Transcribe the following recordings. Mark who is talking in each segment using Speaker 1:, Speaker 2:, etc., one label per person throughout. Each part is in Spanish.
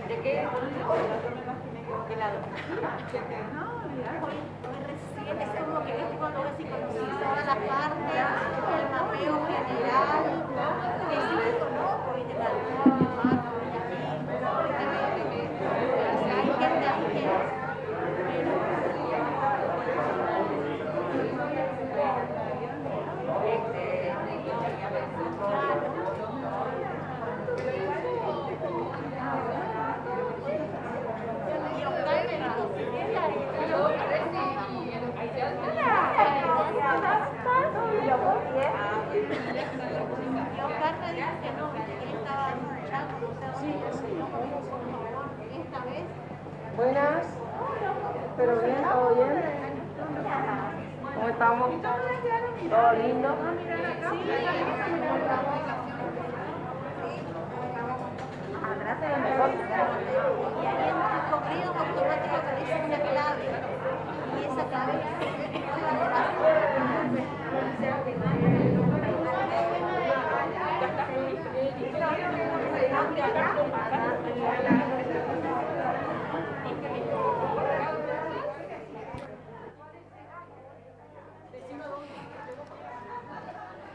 Speaker 1: ¿De qué? ¿Qué lado?
Speaker 2: Recién es como que es cuando ves y conocí todas las partes, el mapeo general, que sí te conozco y te calculo, te marco, y hay gente ahí que...
Speaker 3: Buenas, pero bien, ¿todo bien? ¿Cómo estamos? ¿Todo lindo?
Speaker 2: Y ahí en tu correo automático aparece una clave. Y esa clave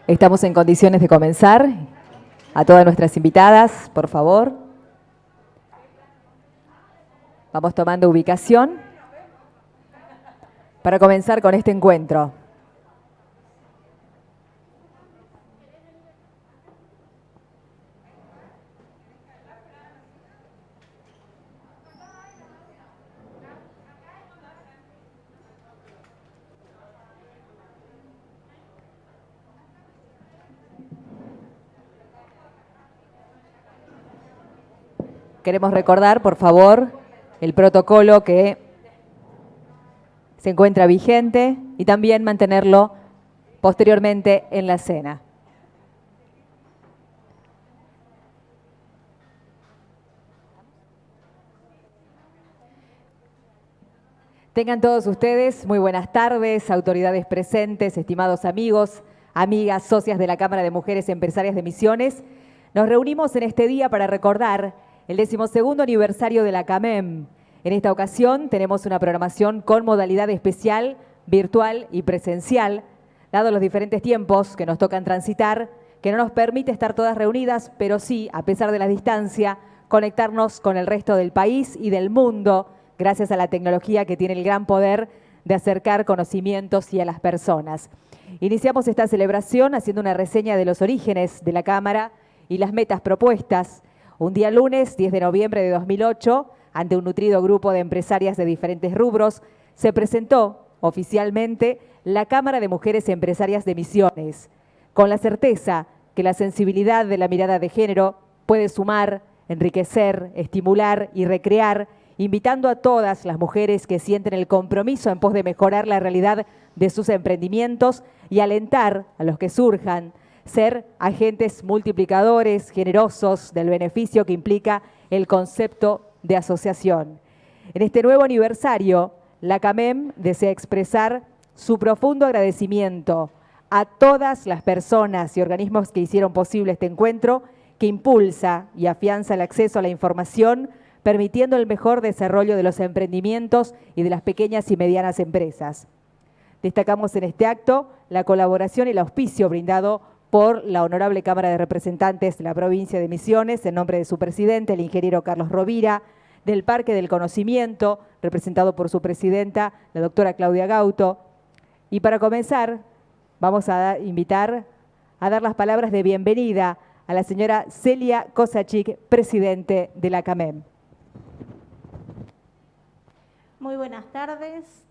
Speaker 1: Estamos en condiciones de comenzar. A todas nuestras invitadas, por favor. Vamos tomando ubicación para comenzar con este encuentro. Queremos recordar, por favor, el protocolo que se encuentra vigente y también mantenerlo posteriormente en la cena. Tengan todos ustedes muy buenas tardes, autoridades presentes, estimados amigos, amigas, socias de la Cámara de Mujeres Empresarias de Misiones. Nos reunimos en este día para recordar el 12º aniversario de la CAMEM. En esta ocasión tenemos una programación con modalidad especial, virtual y presencial, dados los diferentes tiempos que nos tocan transitar, que no nos permite estar todas reunidas, pero sí, a pesar de la distancia, conectarnos con el resto del país y del mundo, gracias a la tecnología que tiene el gran poder de acercar conocimientos y a las personas. Iniciamos esta celebración haciendo una reseña de los orígenes de la Cámara y las metas propuestas. Un día lunes, 10 de noviembre de 2008, ante un nutrido grupo de empresarias de diferentes rubros, se presentó oficialmente la Cámara de Mujeres Empresarias de Misiones, con la certeza que la sensibilidad de la mirada de género puede sumar, enriquecer, estimular y recrear, invitando a todas las mujeres que sienten el compromiso en pos de mejorar la realidad de sus emprendimientos y alentar a los que surjan, ser agentes multiplicadores, generosos del beneficio que implica el concepto de asociación. En este nuevo aniversario, la CAMEM desea expresar su profundo agradecimiento a todas las personas y organismos que hicieron posible este encuentro, que impulsa y afianza el acceso a la información, permitiendo el mejor desarrollo de los emprendimientos y de las pequeñas y medianas empresas. Destacamos en este acto la colaboración y el auspicio brindado por la Honorable Cámara de Representantes de la Provincia de Misiones, en nombre de su presidente, el ingeniero Carlos Rovira, del Parque del Conocimiento, representado por su presidenta, la doctora Claudia Gauto. Y para comenzar, vamos a invitar a dar las palabras de bienvenida a la señora Celia Kosachik, presidente de la CAMEM.
Speaker 2: Muy buenas tardes.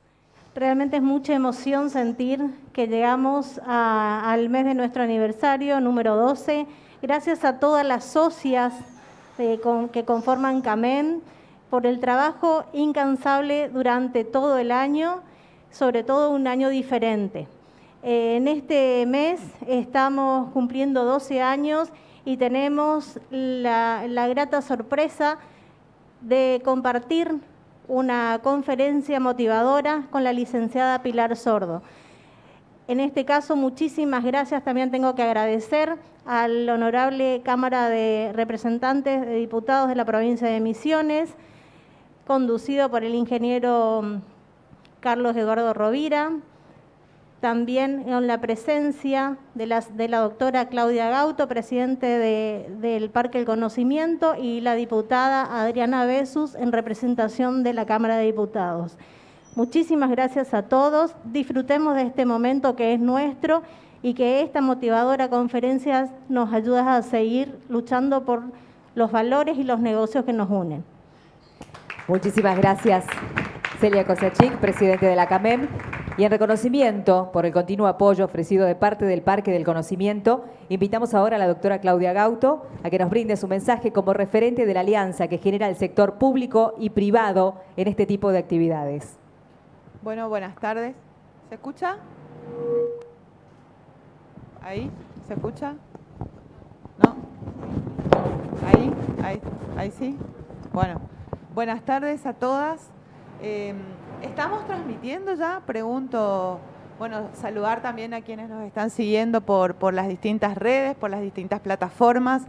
Speaker 2: Realmente es mucha emoción sentir que llegamos al mes de nuestro aniversario, número 12. Gracias a todas las socias que conforman CAMEM por el trabajo incansable durante todo el año, sobre todo un año diferente. En este mes estamos cumpliendo 12 años y tenemos la grata sorpresa de compartir una conferencia motivadora con la licenciada Pilar Sordo. En este caso, muchísimas gracias. También tengo que agradecer al honorable Cámara de Representantes de Diputados de la provincia de Misiones, conducido por el ingeniero Carlos Eduardo Rovira. También con la presencia de la doctora Claudia Gauto, presidente del Parque del Conocimiento, y la diputada Adriana Besus, en representación de la Cámara de Diputados. Muchísimas gracias a todos. Disfrutemos de este momento que es nuestro y que esta motivadora conferencia nos ayuda a seguir luchando por los valores y los negocios que nos unen.
Speaker 1: Muchísimas gracias, Celia Kosiaczyk, presidente de la CAMEM. Y en reconocimiento por el continuo apoyo ofrecido de parte del Parque del Conocimiento, invitamos ahora a la doctora Claudia Gauto a que nos brinde su mensaje como referente de la alianza que genera el sector público y privado en este tipo de actividades.
Speaker 4: Bueno, buenas tardes. ¿Se escucha? ¿Ahí? ¿Se escucha? ¿No? ¿Ahí sí? Bueno, buenas tardes a todas. ¿Estamos transmitiendo ya? Pregunto, bueno, saludar también a quienes nos están siguiendo por las distintas redes, por las distintas plataformas,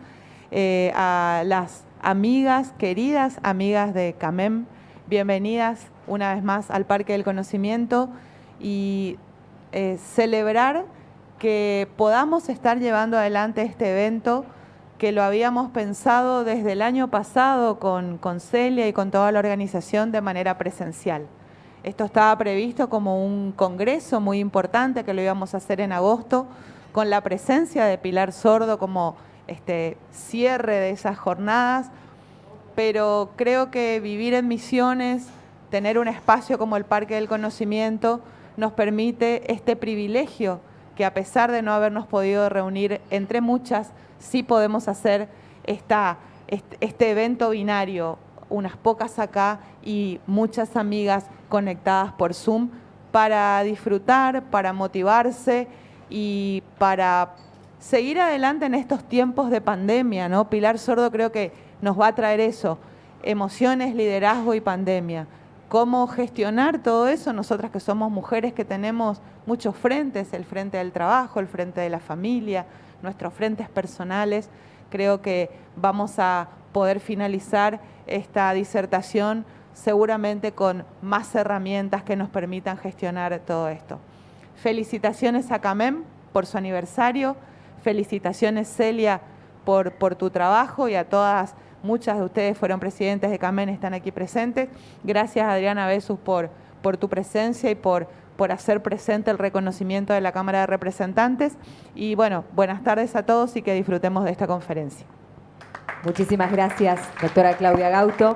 Speaker 4: a las amigas, queridas amigas de CAMEM, bienvenidas una vez más al Parque del Conocimiento y celebrar que podamos estar llevando adelante este evento que lo habíamos pensado desde el año pasado con Celia y con toda la organización de manera presencial. Esto estaba previsto como un congreso muy importante que lo íbamos a hacer en agosto, con la presencia de Pilar Sordo como cierre de esas jornadas, pero creo que vivir en Misiones, tener un espacio como el Parque del Conocimiento, nos permite este privilegio que a pesar de no habernos podido reunir entre muchas, sí podemos hacer este evento binario, unas pocas acá y muchas amigas conectadas por Zoom para disfrutar, para motivarse y para seguir adelante en estos tiempos de pandemia, ¿no? Pilar Sordo creo que nos va a traer eso, emociones, liderazgo y pandemia. ¿Cómo gestionar todo eso? Nosotras que somos mujeres que tenemos muchos frentes, el frente del trabajo, el frente de la familia, nuestros frentes personales, creo que vamos a poder finalizar esta disertación seguramente con más herramientas que nos permitan gestionar todo esto. Felicitaciones a CAMEM por su aniversario, felicitaciones Celia por tu trabajo y a todas, muchas de ustedes fueron presidentes de CAMEM, están aquí presentes. Gracias Adriana Besus por tu presencia y por hacer presente el reconocimiento de la Cámara de Representantes. Y bueno, buenas tardes a todos y que disfrutemos de esta conferencia.
Speaker 1: Muchísimas gracias, doctora Claudia Gauto.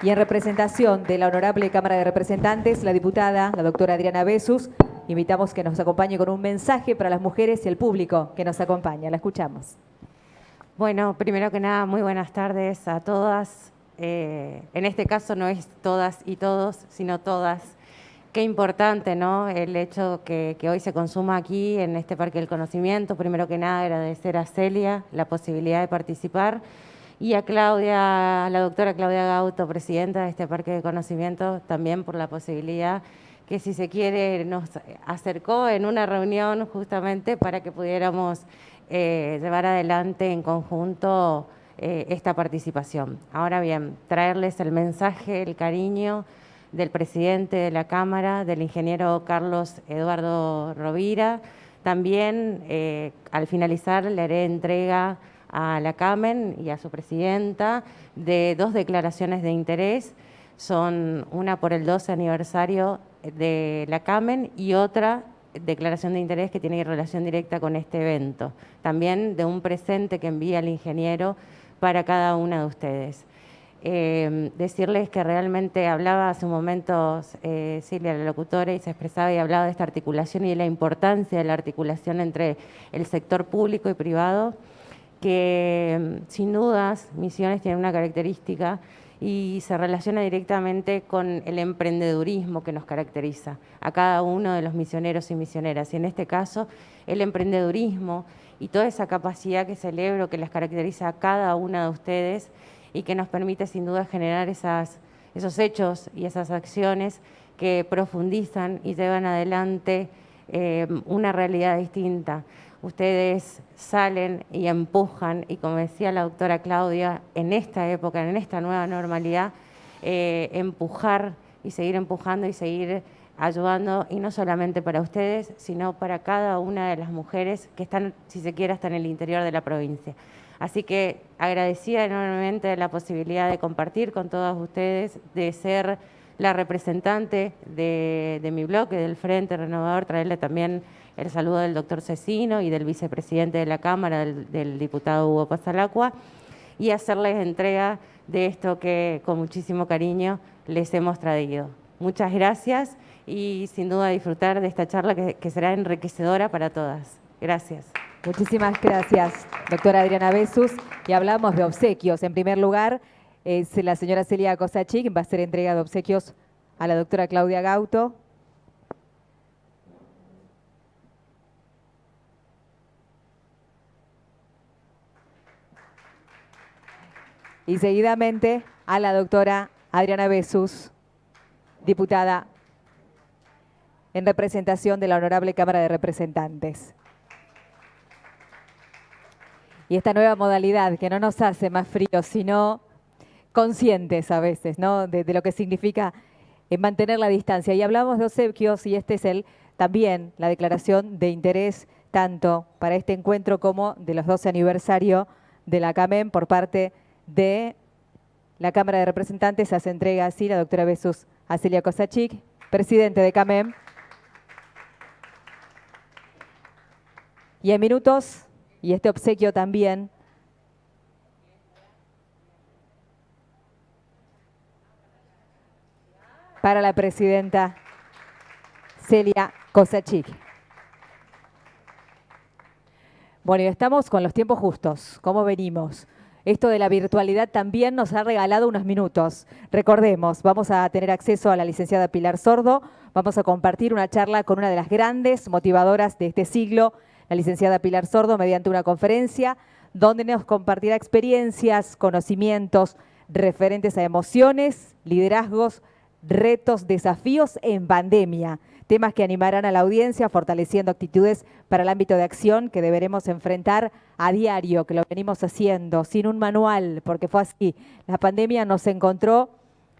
Speaker 1: Y en representación de la Honorable Cámara de Representantes, la diputada, la doctora Adriana Besus, invitamos que nos acompañe con un mensaje para las mujeres y el público que nos acompaña. La escuchamos.
Speaker 5: Bueno, primero que nada, muy buenas tardes a todas. En este caso no es todas y todos, sino todas. Qué importante, ¿no? El hecho que hoy se consuma aquí en este Parque del Conocimiento. Primero que nada, agradecer a Celia la posibilidad de participar y a Claudia, a la doctora Claudia Gauto, presidenta de este Parque del Conocimiento, también por la posibilidad que, si se quiere, nos acercó en una reunión justamente para que pudiéramos llevar adelante en conjunto esta participación. Ahora bien, traerles el mensaje, el cariño del presidente de la Cámara, del ingeniero Carlos Eduardo Rovira. También, al finalizar, le haré entrega a la CAMEM y a su presidenta de 2 declaraciones de interés. Son una por el 12 aniversario de la CAMEM y otra declaración de interés que tiene relación directa con este evento. También de un presente que envía el ingeniero para cada una de ustedes. Decirles que realmente hablaba hace un momento Silvia, la locutora, y se expresaba y hablaba de esta articulación y de la importancia de la articulación entre el sector público y privado, que sin dudas Misiones tiene una característica y se relaciona directamente con el emprendedurismo que nos caracteriza a cada uno de los misioneros y misioneras. Y en este caso, el emprendedurismo y toda esa capacidad que celebro que les caracteriza a cada una de ustedes y que nos permite sin duda generar esos hechos y esas acciones que profundizan y llevan adelante una realidad distinta. Ustedes salen y empujan, y como decía la doctora Claudia, en esta época, en esta nueva normalidad, empujar y seguir empujando y seguir ayudando, y no solamente para ustedes, sino para cada una de las mujeres que están, si se quiere, hasta en el interior de la provincia. Así que agradecida enormemente de la posibilidad de compartir con todas ustedes, de ser la representante de mi bloque, del Frente Renovador, traerle también el saludo del doctor Cecino y del vicepresidente de la Cámara, del diputado Hugo Pasalacua, y hacerles entrega de esto que con muchísimo cariño les hemos traído. Muchas gracias y sin duda disfrutar de esta charla que será enriquecedora para todas. Gracias.
Speaker 1: Muchísimas gracias, doctora Adriana Bessus. Y hablamos de obsequios. En primer lugar, es la señora Celia Cosachí, quien va a hacer entrega de obsequios a la doctora Claudia Gauto. Y seguidamente a la doctora Adriana Bessus, diputada en representación de la Honorable Cámara de Representantes. Y esta nueva modalidad que no nos hace más fríos, sino conscientes a veces, ¿no? de lo que significa mantener la distancia. Y hablamos de obsequios y este es también la declaración de interés tanto para este encuentro como de los 12 aniversario de la CAMEM por parte de la Cámara de Representantes. Hace entrega así la doctora Bessus a Celia Cosachí, presidente de CAMEM. Y en minutos, y este obsequio también, para la presidenta Celia Cosachí. Bueno, y estamos con los tiempos justos. ¿Cómo venimos? Esto de la virtualidad también nos ha regalado unos minutos. Recordemos, vamos a tener acceso a la licenciada Pilar Sordo, vamos a compartir una charla con una de las grandes motivadoras de este siglo, la licenciada Pilar Sordo, mediante una conferencia donde nos compartirá experiencias, conocimientos referentes a emociones, liderazgos, retos, desafíos en pandemia. Temas que animarán a la audiencia, fortaleciendo actitudes para el ámbito de acción que deberemos enfrentar a diario, que lo venimos haciendo, sin un manual, porque fue así. La pandemia nos encontró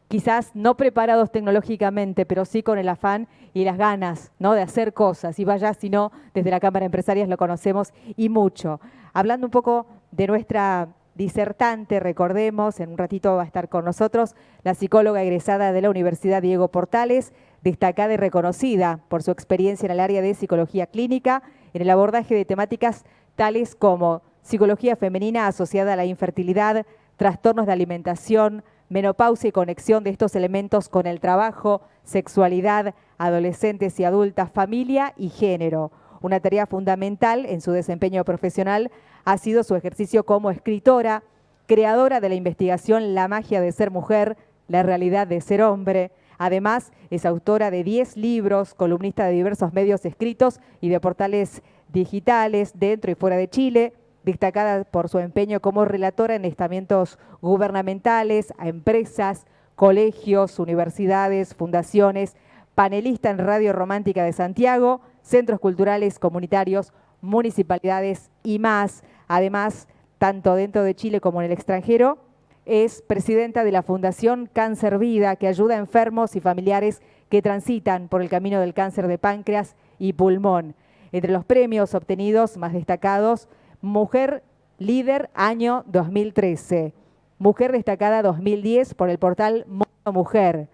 Speaker 1: quizás no preparados tecnológicamente, pero sí con el afán y las ganas, ¿no?, de hacer cosas. Y vaya, si no, desde la Cámara de Empresarias lo conocemos y mucho. Hablando un poco de nuestra disertante, recordemos, en un ratito va a estar con nosotros la psicóloga egresada de la Universidad Diego Portales, destacada y reconocida por su experiencia en el área de psicología clínica, en el abordaje de temáticas tales como psicología femenina asociada a la infertilidad, trastornos de alimentación, menopausia y conexión de estos elementos con el trabajo, sexualidad, adolescentes y adultas, familia y género. Una tarea fundamental en su desempeño profesional ha sido su ejercicio como escritora, creadora de la investigación La magia de ser mujer, la realidad de ser hombre. Además, es autora de 10 libros, columnista de diversos medios escritos y de portales digitales dentro y fuera de Chile, destacada por su empeño como relatora en estamentos gubernamentales, a empresas, colegios, universidades, fundaciones, panelista en Radio Romántica de Santiago, centros culturales, comunitarios, municipalidades y más. Además, tanto dentro de Chile como en el extranjero, es presidenta de la Fundación Cáncer Vida, que ayuda a enfermos y familiares que transitan por el camino del cáncer de páncreas y pulmón. Entre los premios obtenidos más destacados, Mujer Líder año 2013, Mujer Destacada 2010 por el portal Mundo Mujer,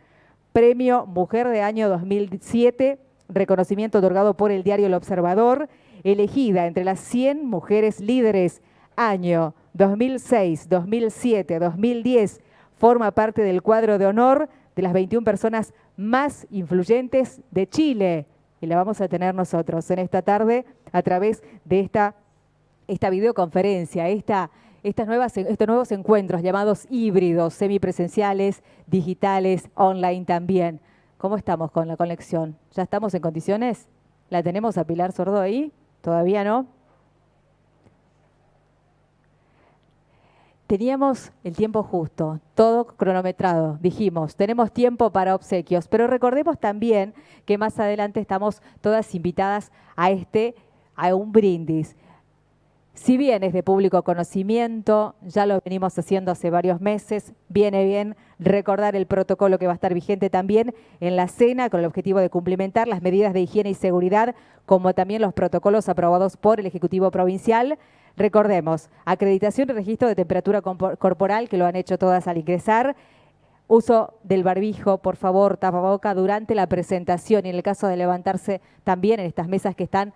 Speaker 1: Premio Mujer de año 2007, reconocimiento otorgado por el diario El Observador, elegida entre las 100 mujeres líderes año 2006, 2007, 2010, forma parte del cuadro de honor de las 21 personas más influyentes de Chile. Y la vamos a tener nosotros en esta tarde a través de esta videoconferencia, estos nuevos encuentros llamados híbridos, semipresenciales, digitales, online también. ¿Cómo estamos con la conexión? ¿Ya estamos en condiciones? ¿La tenemos a Pilar Sordo ahí? ¿Todavía no? teníamos el tiempo justo, todo cronometrado, dijimos, tenemos tiempo para obsequios, pero recordemos también que más adelante estamos todas invitadas a un brindis. Si bien es de público conocimiento, ya lo venimos haciendo hace varios meses, viene bien recordar el protocolo que va a estar vigente también en la cena con el objetivo de cumplimentar las medidas de higiene y seguridad, como también los protocolos aprobados por el Ejecutivo Provincial. Recordemos, acreditación y registro de temperatura corporal, que lo han hecho todas al ingresar. Uso del barbijo, por favor, tapaboca durante la presentación y en el caso de levantarse también en estas mesas que están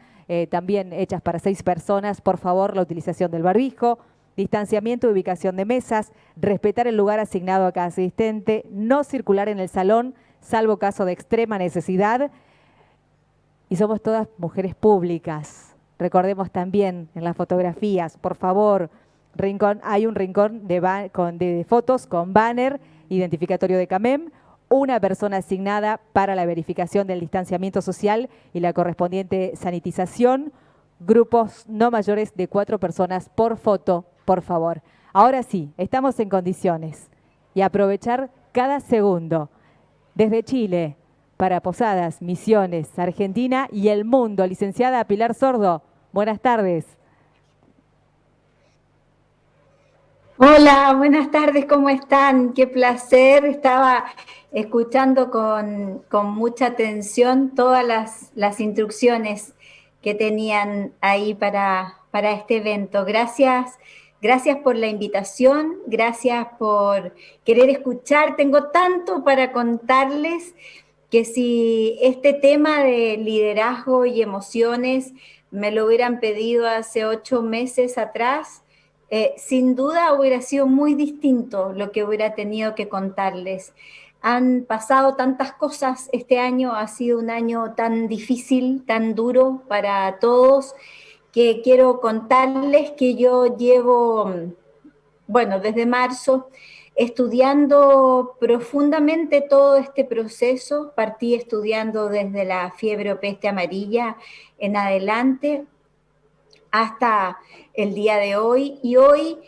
Speaker 1: también hechas para 6 personas, por favor, la utilización del barbijo, distanciamiento y ubicación de mesas, respetar el lugar asignado a cada asistente, no circular en el salón, salvo caso de extrema necesidad. Y somos todas mujeres públicas. Recordemos también en las fotografías, por favor, hay un rincón de fotos con banner, identificatorio de CAMEM, una persona asignada para la verificación del distanciamiento social y la correspondiente sanitización, grupos no mayores de 4 personas por foto, por favor. Ahora sí, estamos en condiciones y aprovechar cada segundo. Desde Chile, para Posadas, Misiones, Argentina y el mundo, licenciada Pilar Sordo, buenas tardes.
Speaker 6: Hola, buenas tardes, ¿cómo están? Qué placer, estaba escuchando con mucha atención todas las instrucciones que tenían ahí para este evento. Gracias por la invitación, gracias por querer escuchar. Tengo tanto para contarles que si este tema de liderazgo y emociones me lo hubieran pedido hace 8 meses atrás, sin duda hubiera sido muy distinto lo que hubiera tenido que contarles. Han pasado tantas cosas, este año ha sido un año tan difícil, tan duro para todos, que quiero contarles que yo llevo, bueno, desde marzo, estudiando profundamente todo este proceso. Partí estudiando desde la fiebre o peste amarilla en adelante hasta el día de hoy. Y hoy,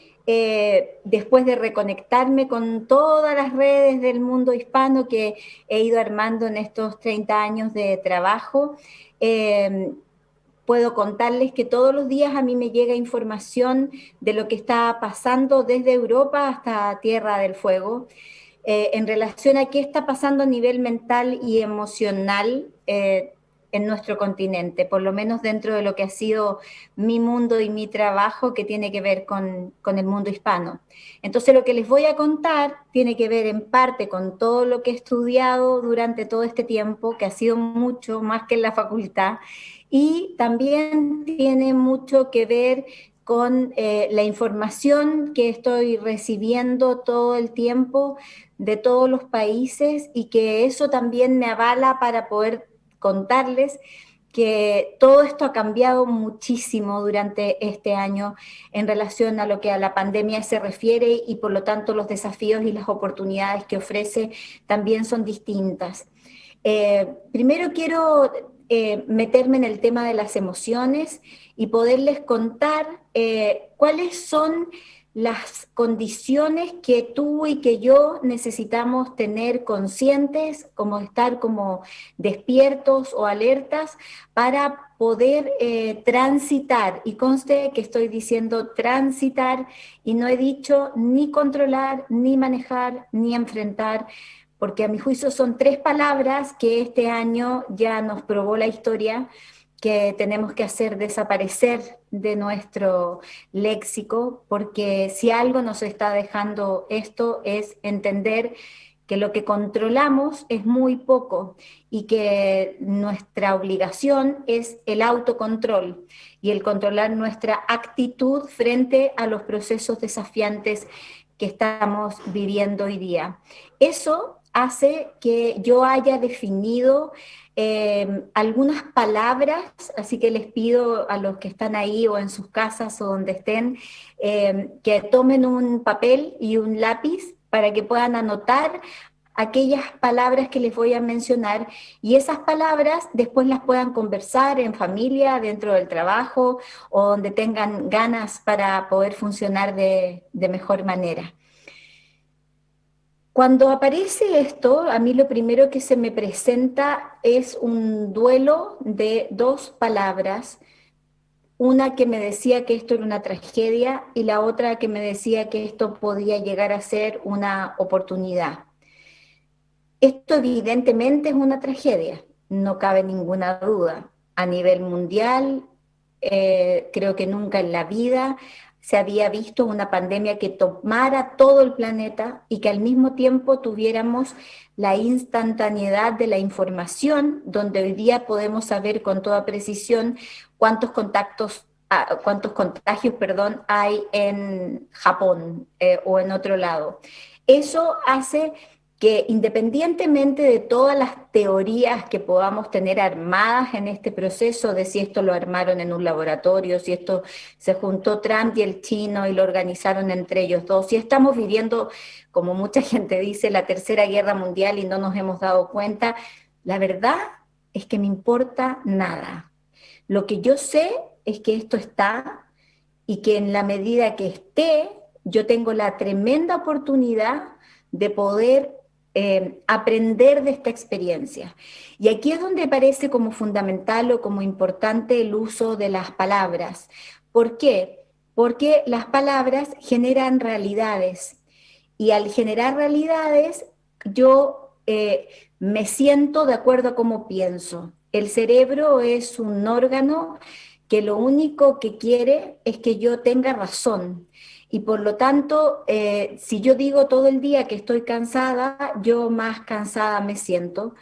Speaker 6: después de reconectarme con todas las redes del mundo hispano que he ido armando en estos 30 años de trabajo, puedo contarles que todos los días a mí me llega información de lo que está pasando desde Europa hasta Tierra del Fuego, en relación a qué está pasando a nivel mental y emocional en nuestro continente, por lo menos dentro de lo que ha sido mi mundo y mi trabajo, que tiene que ver con el mundo hispano. Entonces, lo que les voy a contar tiene que ver en parte con todo lo que he estudiado durante todo este tiempo, que ha sido mucho más que en la facultad, y también tiene mucho que ver con la información que estoy recibiendo todo el tiempo de todos los países, y que eso también me avala para poder contarles que todo esto ha cambiado muchísimo durante este año en relación a lo que a la pandemia se refiere, y por lo tanto los desafíos y las oportunidades que ofrece también son distintas. Primero quiero meterme en el tema de las emociones y poderles contar cuáles son las condiciones que tú y que yo necesitamos tener conscientes, como estar como despiertos o alertas para poder transitar. Y conste que estoy diciendo transitar y no he dicho ni controlar, ni manejar, ni enfrentar, porque a mi juicio son 3 palabras que este año ya nos probó la historia que tenemos que hacer desaparecer de nuestro léxico, porque si algo nos está dejando esto es entender que lo que controlamos es muy poco y que nuestra obligación es el autocontrol y el controlar nuestra actitud frente a los procesos desafiantes que estamos viviendo hoy día. Eso hace que yo haya definido algunas palabras, así que les pido a los que están ahí o en sus casas o donde estén, que tomen un papel y un lápiz para que puedan anotar aquellas palabras que les voy a mencionar y esas palabras después las puedan conversar en familia, dentro del trabajo o donde tengan ganas para poder funcionar de mejor manera. Cuando aparece esto, a mí lo primero que se me presenta es un duelo de dos palabras, una que me decía que esto era una tragedia y la otra que me decía que esto podía llegar a ser una oportunidad. Esto evidentemente es una tragedia, no cabe ninguna duda. A nivel mundial, creo que nunca en la vida se había visto una pandemia que tomara todo el planeta y que al mismo tiempo tuviéramos la instantaneidad de la información, donde hoy día podemos saber con toda precisión cuántos contagios, hay en Japón o en otro lado. Eso hace que independientemente de todas las teorías que podamos tener armadas en este proceso, de si esto lo armaron en un laboratorio, si esto se juntó Trump y el chino y lo organizaron entre ellos dos, si estamos viviendo, como mucha gente dice, la tercera guerra mundial y no nos hemos dado cuenta, la verdad es que me importa nada. Lo que yo sé es que esto está y que en la medida que esté, yo tengo la tremenda oportunidad de poder aprender de esta experiencia. Y aquí es donde parece como fundamental o como importante el uso de las palabras. ¿Por qué? Porque las palabras generan realidades y al generar realidades yo me siento de acuerdo a cómo pienso. El cerebro es un órgano que lo único que quiere es que yo tenga razón. Y por lo tanto, si yo digo todo el día que estoy cansada, yo más cansada me siento.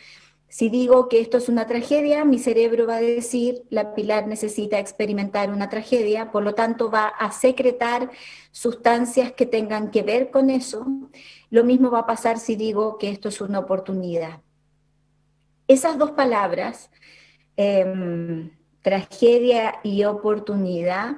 Speaker 6: Si digo que esto es una tragedia, mi cerebro va a decir, la Pilar necesita experimentar una tragedia, por lo tanto va a secretar sustancias que tengan que ver con eso. Lo mismo va a pasar si digo que esto es una oportunidad. Esas dos palabras, tragedia y oportunidad,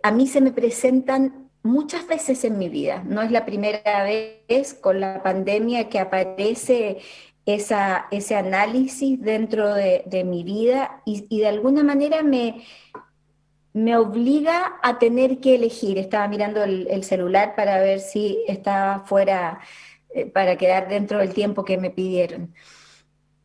Speaker 6: a mí se me presentan muchas veces en mi vida. No es la primera vez con la pandemia que aparece ese análisis dentro de mi vida y de alguna manera me obliga a tener que elegir. Estaba mirando el celular para ver si estaba fuera, para quedar dentro del tiempo que me pidieron.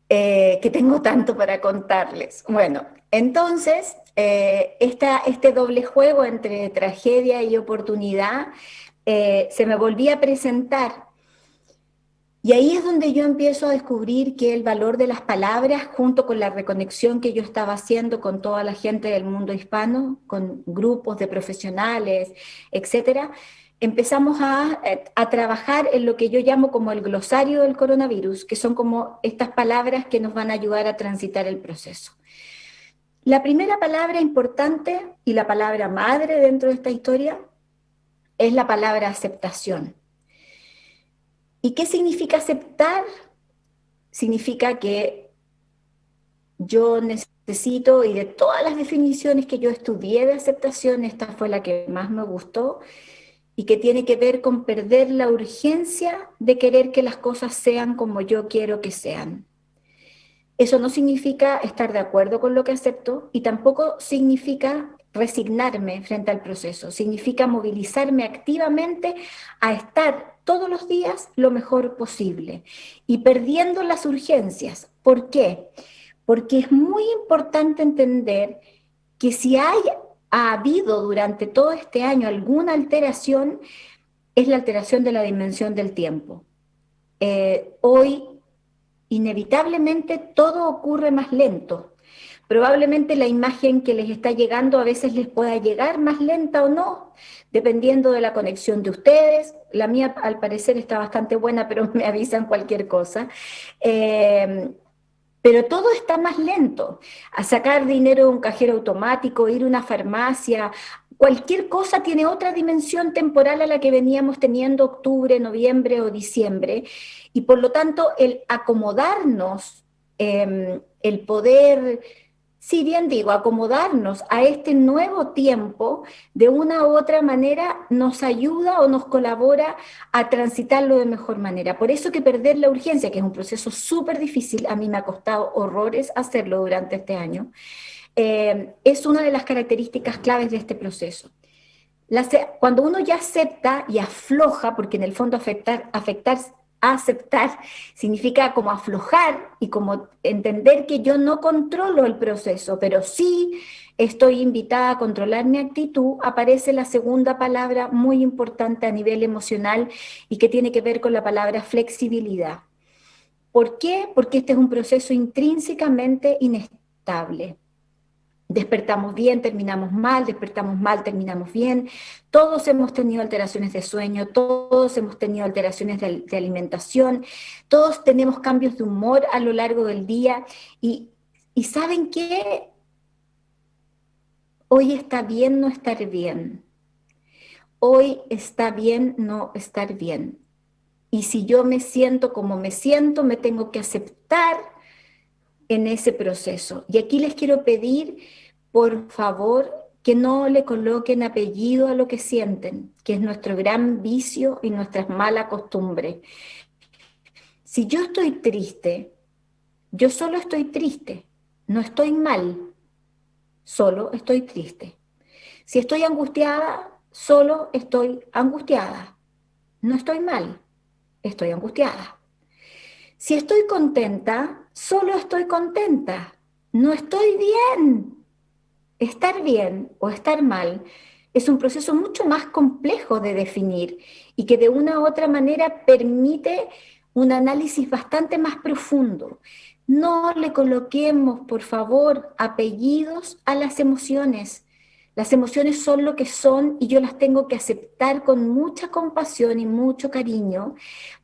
Speaker 6: Que tengo tanto para contarles. Bueno, entonces, este doble juego entre tragedia y oportunidad se me volvía a presentar. Y ahí es donde yo empiezo a descubrir que el valor de las palabras, junto con la reconexión que yo estaba haciendo con toda la gente del mundo hispano, con grupos de profesionales, etcétera, empezamos a trabajar en lo que yo llamo como el glosario del coronavirus, que son como estas palabras que nos van a ayudar a transitar el proceso. La primera palabra importante y la palabra madre dentro de esta historia es la palabra aceptación. ¿Y qué significa aceptar? Significa que yo necesito, y de todas las definiciones que yo estudié de aceptación, esta fue la que más me gustó, y que tiene que ver con perder la urgencia de querer que las cosas sean como yo quiero que sean. Eso no significa estar de acuerdo con lo que acepto y tampoco significa resignarme frente al proceso, significa movilizarme activamente a estar todos los días lo mejor posible y perdiendo las urgencias. ¿Por qué? Porque es muy importante entender que si ha habido durante todo este año alguna alteración, es la alteración de la dimensión del tiempo. Hoy, inevitablemente, todo ocurre más lento. Probablemente la imagen que les está llegando a veces les pueda llegar más lenta o no, dependiendo de la conexión de ustedes. La mía, al parecer, está bastante buena, pero me avisan cualquier cosa. Pero todo está más lento. A sacar dinero de un cajero automático, ir a una farmacia, cualquier cosa tiene otra dimensión temporal a la que veníamos teniendo octubre, noviembre o diciembre, y por lo tanto el acomodarnos, el poder si bien digo, acomodarnos a este nuevo tiempo de una u otra manera nos ayuda o nos colabora a transitarlo de mejor manera. Por eso que perder la urgencia, que es un proceso súper difícil, a mí me ha costado horrores hacerlo durante este año, es una de las características claves de este proceso. Cuando uno ya acepta y afloja, porque en el fondo aceptar significa como aflojar y como entender que yo no controlo el proceso, pero sí estoy invitada a controlar mi actitud, aparece la segunda palabra muy importante a nivel emocional y que tiene que ver con la palabra flexibilidad. ¿Por qué? Porque este es un proceso intrínsecamente inestable. Despertamos bien, terminamos mal, despertamos mal, terminamos bien. Todos hemos tenido alteraciones de sueño, todos hemos tenido alteraciones de alimentación, todos tenemos cambios de humor a lo largo del día. Y ¿saben qué? Hoy está bien no estar bien. Hoy está bien no estar bien. Y si yo me siento como me siento, me tengo que aceptar en ese proceso. Y aquí les quiero pedir, por favor, que no le coloquen apellido a lo que sienten, que es nuestro gran vicio y nuestra mala costumbre. Si yo estoy triste, yo solo estoy triste, no estoy mal, solo estoy triste. Si estoy angustiada, solo estoy angustiada, no estoy mal, estoy angustiada. Si estoy contenta, solo estoy contenta, no estoy bien. Estar bien o estar mal es un proceso mucho más complejo de definir y que de una u otra manera permite un análisis bastante más profundo. No le coloquemos, por favor, apellidos a las emociones. Las emociones son lo que son y yo las tengo que aceptar con mucha compasión y mucho cariño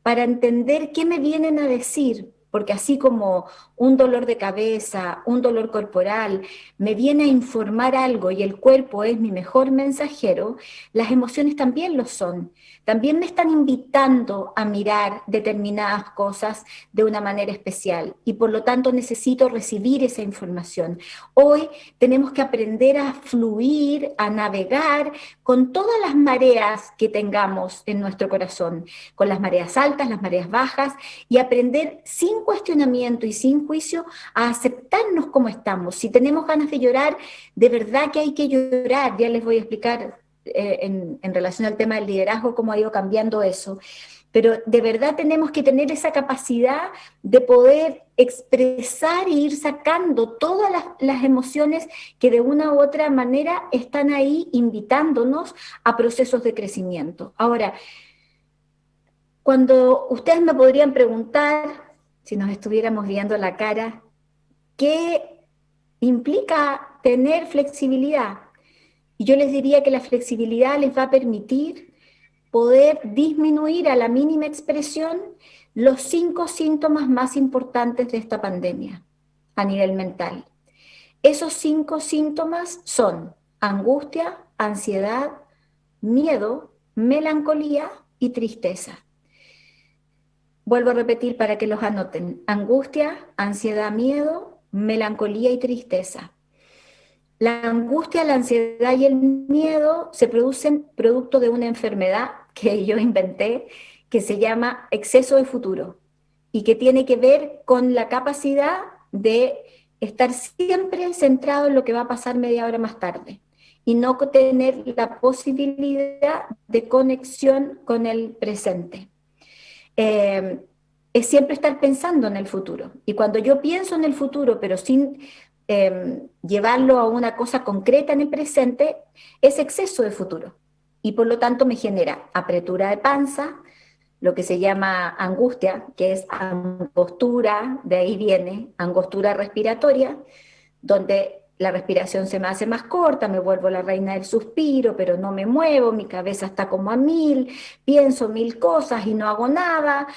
Speaker 6: para entender qué me vienen a decir, porque así como un dolor de cabeza, un dolor corporal, me viene a informar algo y el cuerpo es mi mejor mensajero, las emociones también lo son. También me están invitando a mirar determinadas cosas de una manera especial y por lo tanto necesito recibir esa información. Hoy tenemos que aprender a fluir, a navegar con todas las mareas que tengamos en nuestro corazón, con las mareas altas, las mareas bajas, y aprender sin cuestionamiento y sin juicio a aceptarnos como estamos. Si tenemos ganas de llorar, de verdad que hay que llorar. Ya les voy a explicar en relación al tema del liderazgo cómo ha ido cambiando eso. Pero de verdad tenemos que tener esa capacidad de poder expresar e ir sacando todas las emociones que de una u otra manera están ahí invitándonos a procesos de crecimiento. Ahora, cuando ustedes me podrían preguntar, si nos estuviéramos viendo la cara, ¿qué implica tener flexibilidad? Y yo les diría que la flexibilidad les va a permitir poder disminuir a la mínima expresión los 5 síntomas más importantes de esta pandemia a nivel mental. Esos 5 síntomas son angustia, ansiedad, miedo, melancolía y tristeza. Vuelvo a repetir para que los anoten. Angustia, ansiedad, miedo, melancolía y tristeza. La angustia, la ansiedad y el miedo se producen producto de una enfermedad que yo inventé, que se llama exceso de futuro y que tiene que ver con la capacidad de estar siempre centrado en lo que va a pasar media hora más tarde y no tener la posibilidad de conexión con el presente. Es siempre estar pensando en el futuro. Y cuando yo pienso en el futuro, pero sin llevarlo a una cosa concreta en el presente, es exceso de futuro. Y por lo tanto me genera apretura de panza, lo que se llama angustia, que es angostura, de ahí viene, angostura respiratoria, donde la respiración se me hace más corta, me vuelvo la reina del suspiro, pero no me muevo, mi cabeza está como a 1000, pienso 1000 cosas y no hago nada.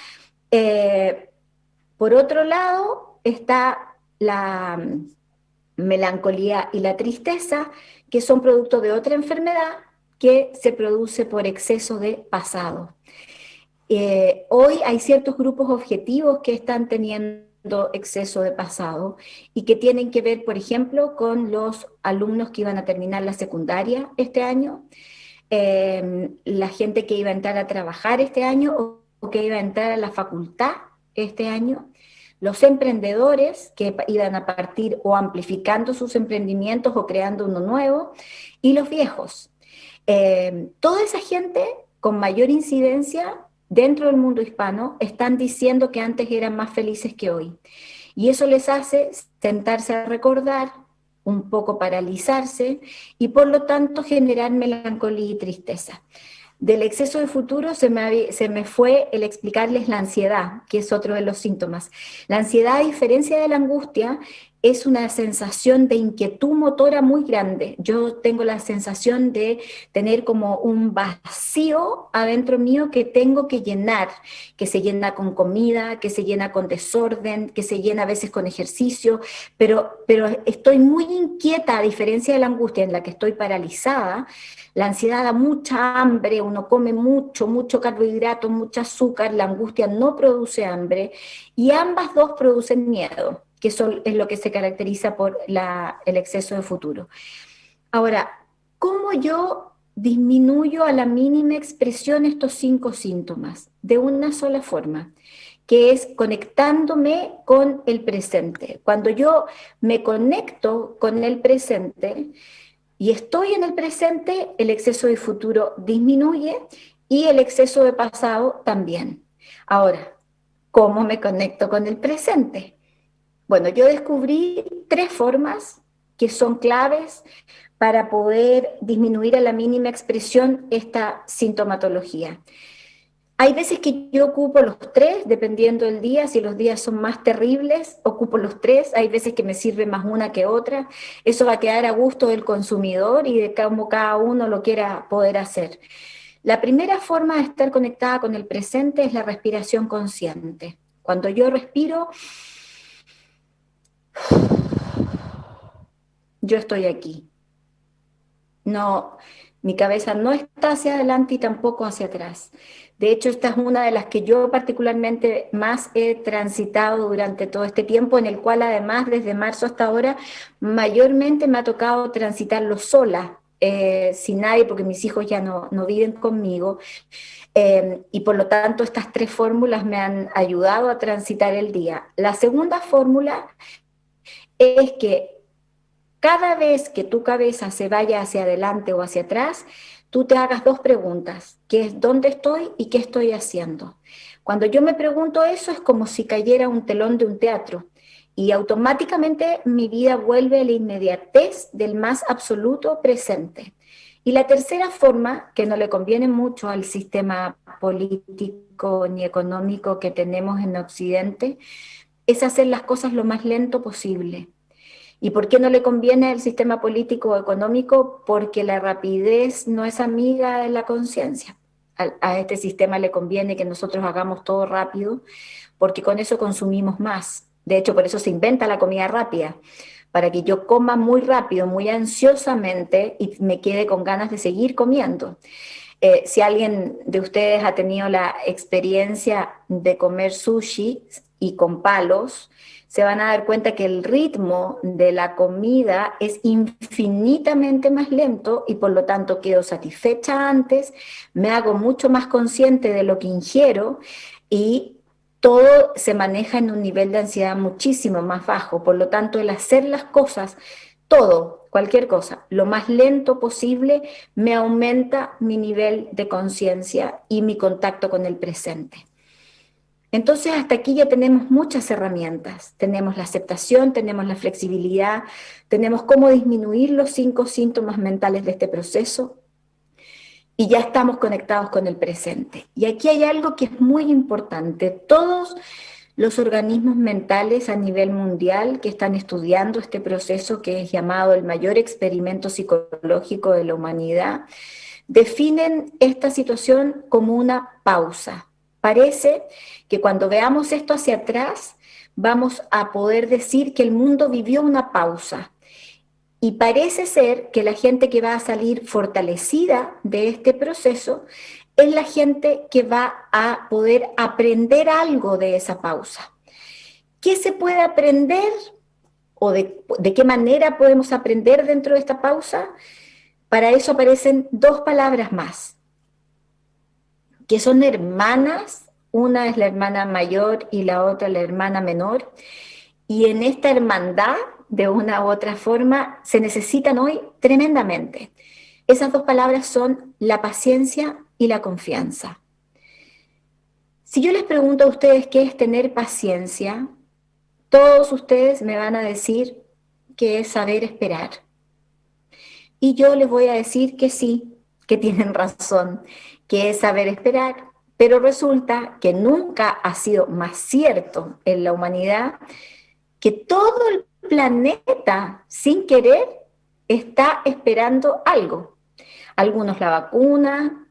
Speaker 6: Por otro lado está la melancolía y la tristeza, que son producto de otra enfermedad que se produce por exceso de pasado. Hoy hay ciertos grupos objetivos que están teniendo exceso de pasado y que tienen que ver, por ejemplo, con los alumnos que iban a terminar la secundaria este año, la gente que iba a entrar a trabajar este año o que iba a entrar a la facultad este año, los emprendedores que iban a partir o amplificando sus emprendimientos o creando uno nuevo, y los viejos. Toda esa gente con mayor incidencia dentro del mundo hispano están diciendo que antes eran más felices que hoy. Y eso les hace sentarse a recordar, un poco paralizarse y por lo tanto generar melancolía y tristeza. Del exceso de futuro se me fue el explicarles la ansiedad, que es otro de los síntomas. La ansiedad, a diferencia de la angustia, es una sensación de inquietud motora muy grande. Yo tengo la sensación de tener como un vacío adentro mío que tengo que llenar, que se llena con comida, que se llena con desorden, que se llena a veces con ejercicio, pero estoy muy inquieta, a diferencia de la angustia en la que estoy paralizada. La ansiedad da mucha hambre, uno come mucho carbohidrato, mucho azúcar, la angustia no produce hambre y ambas dos producen miedo, que es lo que se caracteriza por el exceso de futuro. Ahora, ¿cómo yo disminuyo a la mínima expresión estos 5 síntomas? De una sola forma, que es conectándome con el presente. Cuando yo me conecto con el presente y estoy en el presente, el exceso de futuro disminuye y el exceso de pasado también. Ahora, ¿cómo me conecto con el presente? Bueno, yo descubrí 3 formas que son claves para poder disminuir a la mínima expresión esta sintomatología. Hay veces que yo ocupo los 3, dependiendo del día, si los días son más terribles, ocupo los 3, hay veces que me sirve más una que otra, eso va a quedar a gusto del consumidor y de cómo cada uno lo quiera poder hacer. La primera forma de estar conectada con el presente es la respiración consciente. Cuando yo respiro, yo estoy aquí. No, mi cabeza no está hacia adelante y tampoco hacia atrás. De hecho, esta es una de las que yo particularmente más he transitado durante todo este tiempo, en el cual además desde marzo hasta ahora mayormente me ha tocado transitarlo sola, sin nadie, porque mis hijos ya no viven conmigo. Y por lo tanto estas 3 fórmulas me han ayudado a transitar el día. La segunda fórmula es que cada vez que tu cabeza se vaya hacia adelante o hacia atrás, tú te hagas 2 preguntas, que es ¿dónde estoy y qué estoy haciendo? Cuando yo me pregunto eso es como si cayera un telón de un teatro y automáticamente mi vida vuelve a la inmediatez del más absoluto presente. Y la tercera forma, que no le conviene mucho al sistema político ni económico que tenemos en Occidente, es hacer las cosas lo más lento posible. ¿Y por qué no le conviene al sistema político o económico? Porque la rapidez no es amiga de la conciencia. A este sistema le conviene que nosotros hagamos todo rápido, porque con eso consumimos más. De hecho, por eso se inventa la comida rápida, para que yo coma muy rápido, muy ansiosamente y me quede con ganas de seguir comiendo. Si alguien de ustedes ha tenido la experiencia de comer sushi y con palos, se van a dar cuenta que el ritmo de la comida es infinitamente más lento y por lo tanto quedo satisfecha antes, me hago mucho más consciente de lo que ingiero y todo se maneja en un nivel de ansiedad muchísimo más bajo. Por lo tanto, el hacer las cosas, todo, cualquier cosa, lo más lento posible, me aumenta mi nivel de conciencia y mi contacto con el presente. Entonces, hasta aquí ya tenemos muchas herramientas. Tenemos la aceptación, tenemos la flexibilidad, tenemos cómo disminuir los 5 síntomas mentales de este proceso y ya estamos conectados con el presente. Y aquí hay algo que es muy importante. Todos los organismos mentales a nivel mundial que están estudiando este proceso que es llamado el mayor experimento psicológico de la humanidad, definen esta situación como una pausa. Parece que cuando veamos esto hacia atrás, vamos a poder decir que el mundo vivió una pausa. Y parece ser que la gente que va a salir fortalecida de este proceso es la gente que va a poder aprender algo de esa pausa. ¿Qué se puede aprender o de qué manera podemos aprender dentro de esta pausa? Para eso aparecen dos palabras más, que son hermanas. Una es la hermana mayor y la otra la hermana menor. Y en esta hermandad, de una u otra forma, se necesitan hoy tremendamente. Esas dos palabras son la paciencia y la confianza. Si yo les pregunto a ustedes qué es tener paciencia, todos ustedes me van a decir que es saber esperar. Y yo les voy a decir que sí, que tienen razón, que es saber esperar, pero resulta que nunca ha sido más cierto en la humanidad que todo el planeta, sin querer, está esperando algo. Algunos la vacuna,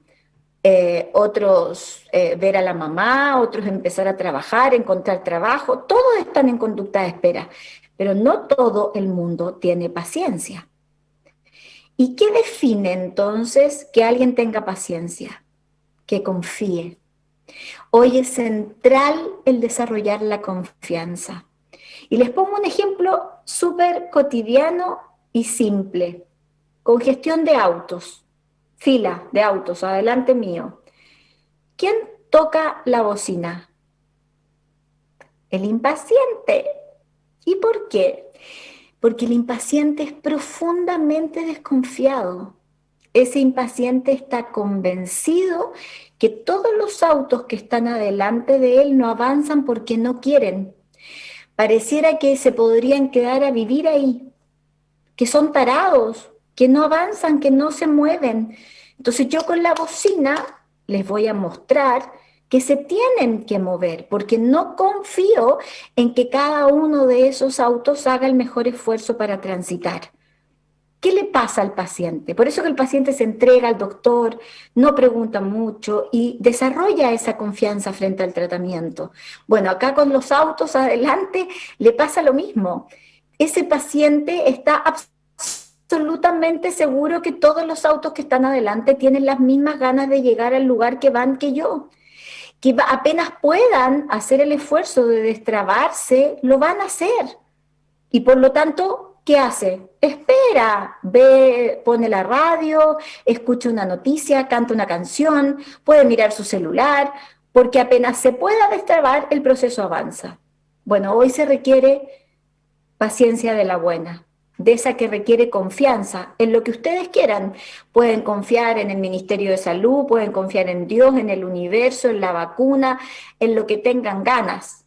Speaker 6: otros ver a la mamá, otros empezar a trabajar, encontrar trabajo, todos están en conducta de espera, pero no todo el mundo tiene paciencia. ¿Y qué define entonces que alguien tenga paciencia? Que confíe. Hoy es central el desarrollar la confianza. Y les pongo un ejemplo súper cotidiano y simple. Congestión de autos, fila de autos, adelante mío. ¿Quién toca la bocina? El impaciente. ¿Y por qué? Porque el impaciente es profundamente desconfiado. Ese impaciente está convencido que todos los autos que están adelante de él no avanzan porque no quieren. Pareciera que se podrían quedar a vivir ahí, que son tarados, que no avanzan, que no se mueven. Entonces yo con la bocina les voy a mostrar que se tienen que mover, porque no confío en que cada uno de esos autos haga el mejor esfuerzo para transitar. ¿Qué le pasa al paciente? Por eso que el paciente se entrega al doctor, no pregunta mucho y desarrolla esa confianza frente al tratamiento. Bueno, acá con los autos adelante le pasa lo mismo. Ese paciente está absolutamente seguro que todos los autos que están adelante tienen las mismas ganas de llegar al lugar que van que yo. Que apenas puedan hacer el esfuerzo de destrabarse, lo van a hacer. Y por lo tanto, ¿qué hace? Espera, ve, pone la radio, escucha una noticia, canta una canción, puede mirar su celular, porque apenas se pueda destrabar, el proceso avanza. Bueno, hoy se requiere paciencia de la buena, de esa que requiere confianza en lo que ustedes quieran. Pueden confiar en el Ministerio de Salud, pueden confiar en Dios, en el universo, en la vacuna, en lo que tengan ganas.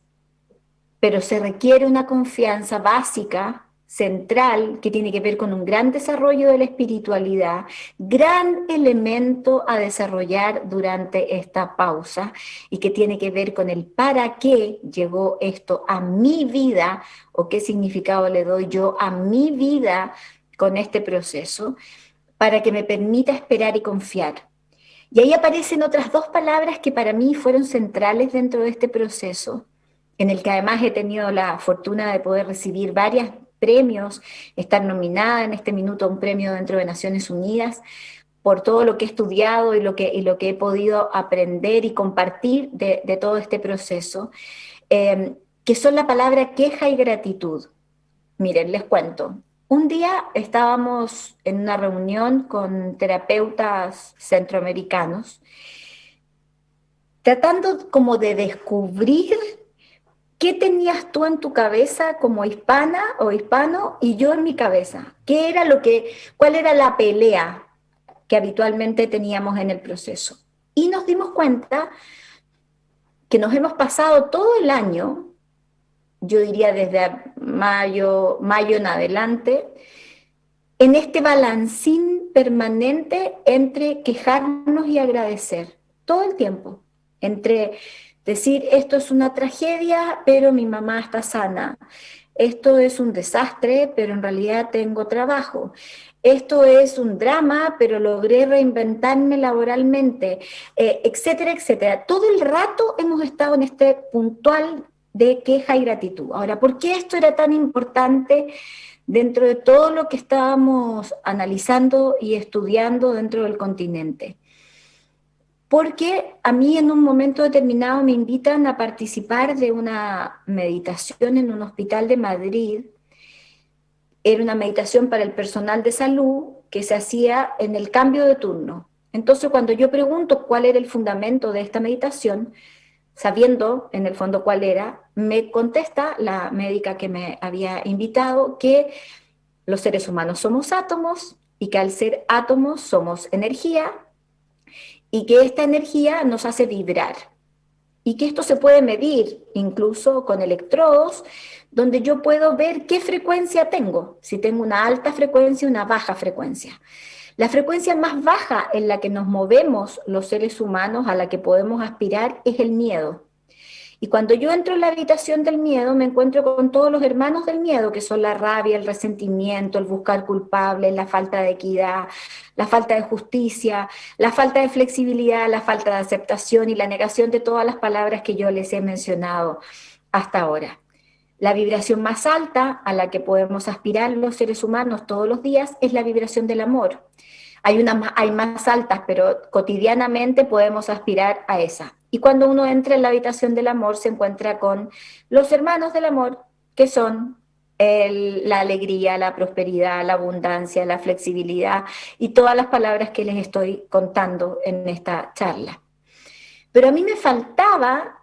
Speaker 6: Pero se requiere una confianza básica, central, que tiene que ver con un gran desarrollo de la espiritualidad, gran elemento a desarrollar durante esta pausa y que tiene que ver con el para qué llegó esto a mi vida o qué significado le doy yo a mi vida con este proceso para que me permita esperar y confiar. Y ahí aparecen otras dos palabras que para mí fueron centrales dentro de este proceso, en el que además he tenido la fortuna de poder recibir varios premios, estar nominada en este minuto a un premio dentro de Naciones Unidas, por todo lo que he estudiado y lo que he podido aprender y compartir de todo este proceso, que son la palabra queja y gratitud. Miren, les cuento. Un día estábamos en una reunión con terapeutas centroamericanos, tratando como de descubrir ¿qué tenías tú en tu cabeza como hispana o hispano y yo en mi cabeza? ¿Cuál era la pelea que habitualmente teníamos en el proceso? Y nos dimos cuenta que nos hemos pasado todo el año, yo diría desde mayo en adelante, en este balancín permanente entre quejarnos y agradecer, todo el tiempo, entre decir, esto es una tragedia, pero mi mamá está sana. Esto es un desastre, pero en realidad tengo trabajo. Esto es un drama, pero logré reinventarme laboralmente, etcétera, etcétera. Todo el rato hemos estado en este puntual de queja y gratitud. Ahora, ¿por qué esto era tan importante dentro de todo lo que estábamos analizando y estudiando dentro del continente? porque a mí en un momento determinado me invitan a participar de una meditación en un hospital de Madrid. Era una meditación para el personal de salud que se hacía en el cambio de turno. Entonces, cuando yo pregunto cuál era el fundamento de esta meditación, sabiendo en el fondo cuál era, me contesta la médica que me había invitado que los seres humanos somos átomos y que al ser átomos somos energía y que esta energía nos hace vibrar y que esto se puede medir incluso con electrodos, donde yo puedo ver qué frecuencia tengo, si tengo una alta frecuencia o una baja frecuencia. La frecuencia más baja en la que nos movemos los seres humanos, a la que podemos aspirar, es el miedo. Y cuando yo entro en la habitación del miedo, me encuentro con todos los hermanos del miedo, que son la rabia, el resentimiento, el buscar culpables, la falta de equidad, la falta de justicia, la falta de flexibilidad, la falta de aceptación y la negación de todas las palabras que yo les he mencionado hasta ahora. La vibración más alta a la que podemos aspirar los seres humanos todos los días es la vibración del amor. Hay más altas, pero cotidianamente podemos aspirar a esa. Y cuando uno entra en la habitación del amor, se encuentra con los hermanos del amor, que son la alegría, la prosperidad, la abundancia, la flexibilidad y todas las palabras que les estoy contando en esta charla. Pero a mí me faltaba,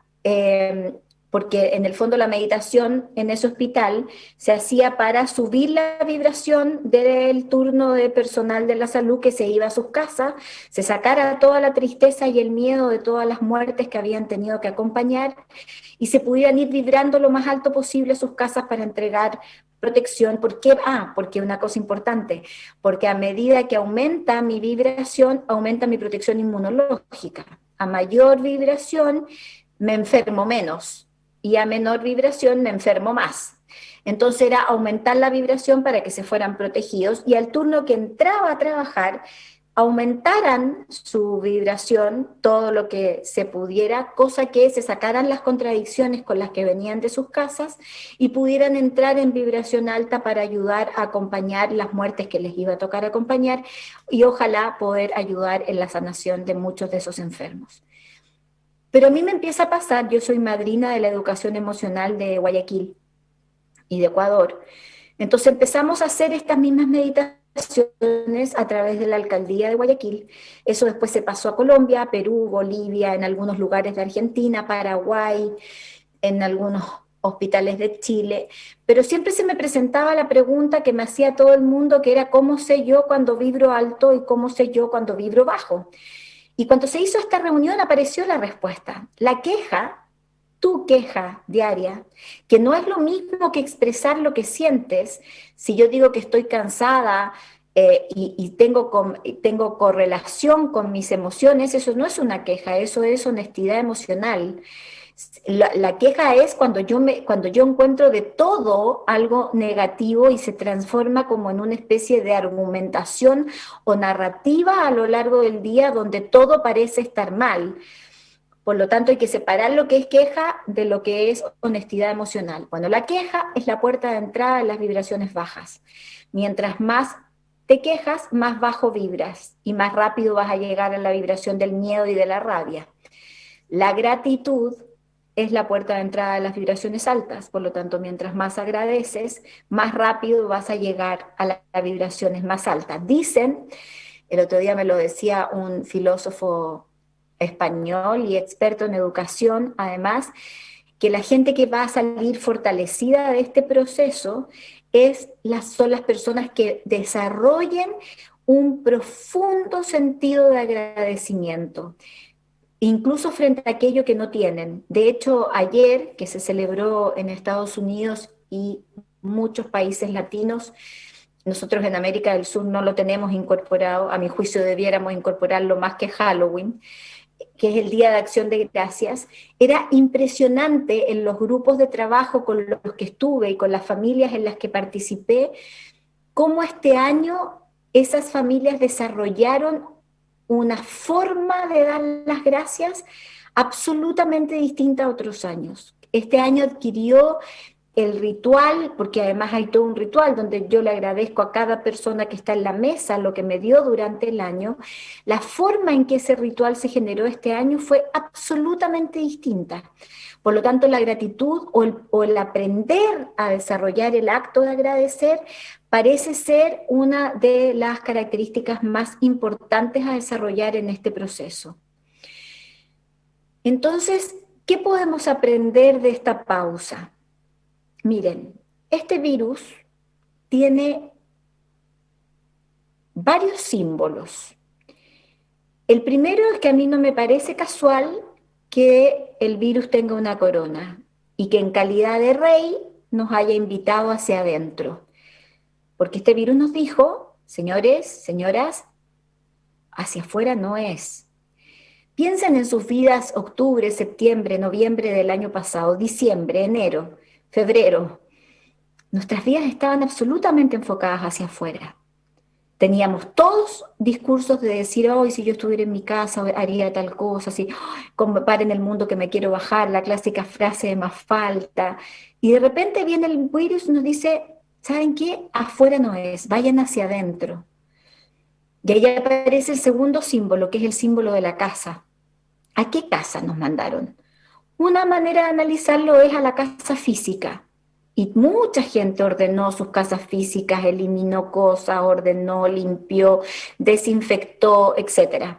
Speaker 6: porque en el fondo la meditación en ese hospital se hacía para subir la vibración del turno de personal de la salud que se iba a sus casas, se sacara toda la tristeza y el miedo de todas las muertes que habían tenido que acompañar y se pudieran ir vibrando lo más alto posible a sus casas para entregar protección. ¿Por qué? Porque una cosa importante, porque a medida que aumenta mi vibración, aumenta mi protección inmunológica. A mayor vibración me enfermo menos y a menor vibración me enfermo más. Entonces era aumentar la vibración para que se fueran protegidos y al turno que entraba a trabajar aumentaran su vibración todo lo que se pudiera, cosa que se sacaran las contradicciones con las que venían de sus casas y pudieran entrar en vibración alta para ayudar a acompañar las muertes que les iba a tocar acompañar y ojalá poder ayudar en la sanación de muchos de esos enfermos. Pero a mí me empieza a pasar, yo soy madrina de la educación emocional de Guayaquil y de Ecuador. Entonces empezamos a hacer estas mismas meditaciones a través de la alcaldía de Guayaquil. Eso después se pasó a Colombia, Perú, Bolivia, en algunos lugares de Argentina, Paraguay, en algunos hospitales de Chile. Pero siempre se me presentaba la pregunta que me hacía todo el mundo, que era ¿cómo sé yo cuando vibro alto y cómo sé yo cuando vibro bajo? Y cuando se hizo esta reunión apareció la respuesta. La queja, tu queja diaria, que no es lo mismo que expresar lo que sientes. Si yo digo que estoy cansada y tengo correlación con mis emociones, eso no es una queja, eso es honestidad emocional. La queja es cuando yo encuentro de todo algo negativo y se transforma como en una especie de argumentación o narrativa a lo largo del día donde todo parece estar mal. Por lo tanto, hay que separar lo que es queja de lo que es honestidad emocional. Bueno, la queja es la puerta de entrada en las vibraciones bajas. Mientras más te quejas, más bajo vibras y más rápido vas a llegar a la vibración del miedo y de la rabia. La gratitud es la puerta de entrada de las vibraciones altas, por lo tanto, mientras más agradeces, más rápido vas a llegar a las vibraciones más altas. Dicen, el otro día me lo decía un filósofo español y experto en educación, además, que la gente que va a salir fortalecida de este proceso son las personas que desarrollen un profundo sentido de agradecimiento, incluso frente a aquello que no tienen. De hecho, ayer, que se celebró en Estados Unidos y muchos países latinos, nosotros en América del Sur no lo tenemos incorporado, a mi juicio debiéramos incorporarlo más que Halloween, que es el Día de Acción de Gracias. Era impresionante en los grupos de trabajo con los que estuve y con las familias en las que participé, cómo este año esas familias desarrollaron una forma de dar las gracias absolutamente distinta a otros años. Este año adquirió el ritual, porque además hay todo un ritual donde yo le agradezco a cada persona que está en la mesa lo que me dio durante el año, la forma en que ese ritual se generó este año fue absolutamente distinta. Por lo tanto, la gratitud o el aprender a desarrollar el acto de agradecer parece ser una de las características más importantes a desarrollar en este proceso. Entonces, ¿qué podemos aprender de esta pausa? Miren, este virus tiene varios símbolos. El primero es que a mí no me parece casual que el virus tenga una corona y que en calidad de rey nos haya invitado hacia adentro. Porque este virus nos dijo, señores, señoras, hacia afuera no es. Piensen en sus vidas octubre, septiembre, noviembre del año pasado, diciembre, enero, febrero. Nuestras vidas estaban absolutamente enfocadas hacia afuera. Teníamos todos discursos de decir, hoy si yo estuviera en mi casa haría tal cosa, así, paren el mundo que me quiero bajar, la clásica frase de Mafalda. Y de repente viene el virus y nos dice, ¿saben qué? Afuera no es, vayan hacia adentro. Y ahí aparece el segundo símbolo, que es el símbolo de la casa. ¿A qué casa nos mandaron? Una manera de analizarlo es a la casa física. Y mucha gente ordenó sus casas físicas, eliminó cosas, ordenó, limpió, desinfectó, etc.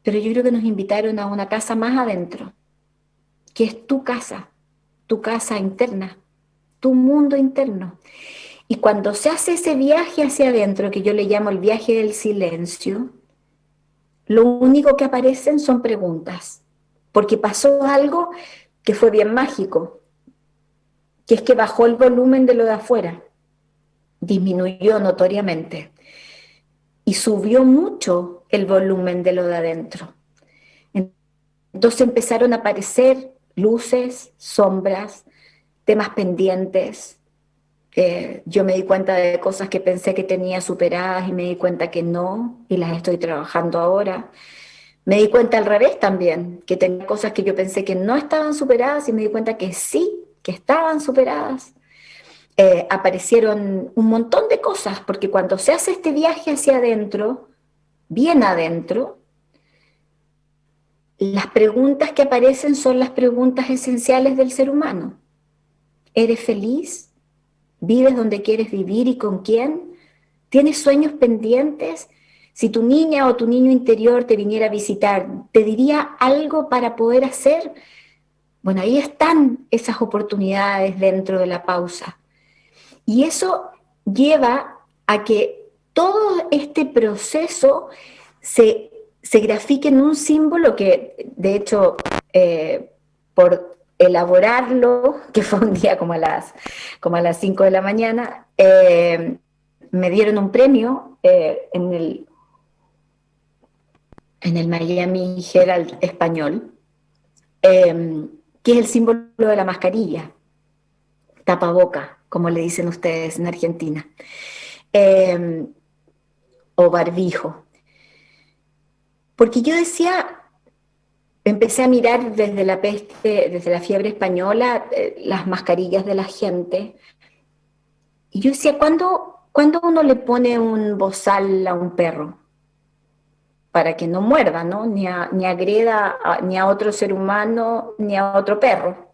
Speaker 6: Pero yo creo que nos invitaron a una casa más adentro, que es tu casa interna, tu mundo interno. Y cuando se hace ese viaje hacia adentro, que yo le llamo el viaje del silencio, lo único que aparecen son preguntas, porque pasó algo que fue bien mágico, que es que bajó el volumen de lo de afuera, disminuyó notoriamente, y subió mucho el volumen de lo de adentro. Entonces empezaron a aparecer luces, sombras, temas pendientes. Yo me di cuenta de cosas que pensé que tenía superadas y me di cuenta que no, y las estoy trabajando ahora. Me di cuenta al revés también, que tenía cosas que yo pensé que no estaban superadas y me di cuenta que sí, que estaban superadas. Aparecieron un montón de cosas, porque cuando se hace este viaje hacia adentro, bien adentro, las preguntas que aparecen son las preguntas esenciales del ser humano. ¿Eres feliz? ¿Vives donde quieres vivir y con quién? ¿Tienes sueños pendientes? Si tu niña o tu niño interior te viniera a visitar, ¿te diría algo para poder hacer? Bueno, ahí están esas oportunidades dentro de la pausa. Y eso lleva a que todo este proceso se grafique en un símbolo que, de hecho, por elaborarlo, que fue un día como a las 5 de la mañana, me dieron un premio en el Miami Herald español, que es el símbolo de la mascarilla, tapaboca, como le dicen ustedes en Argentina, o barbijo. Porque yo decía, empecé a mirar desde la peste, desde la fiebre española, las mascarillas de la gente, y yo decía, ¿cuándo uno le pone un bozal a un perro? Para que no muerda, ¿no? Ni agreda ni a otro ser humano, ni a otro perro.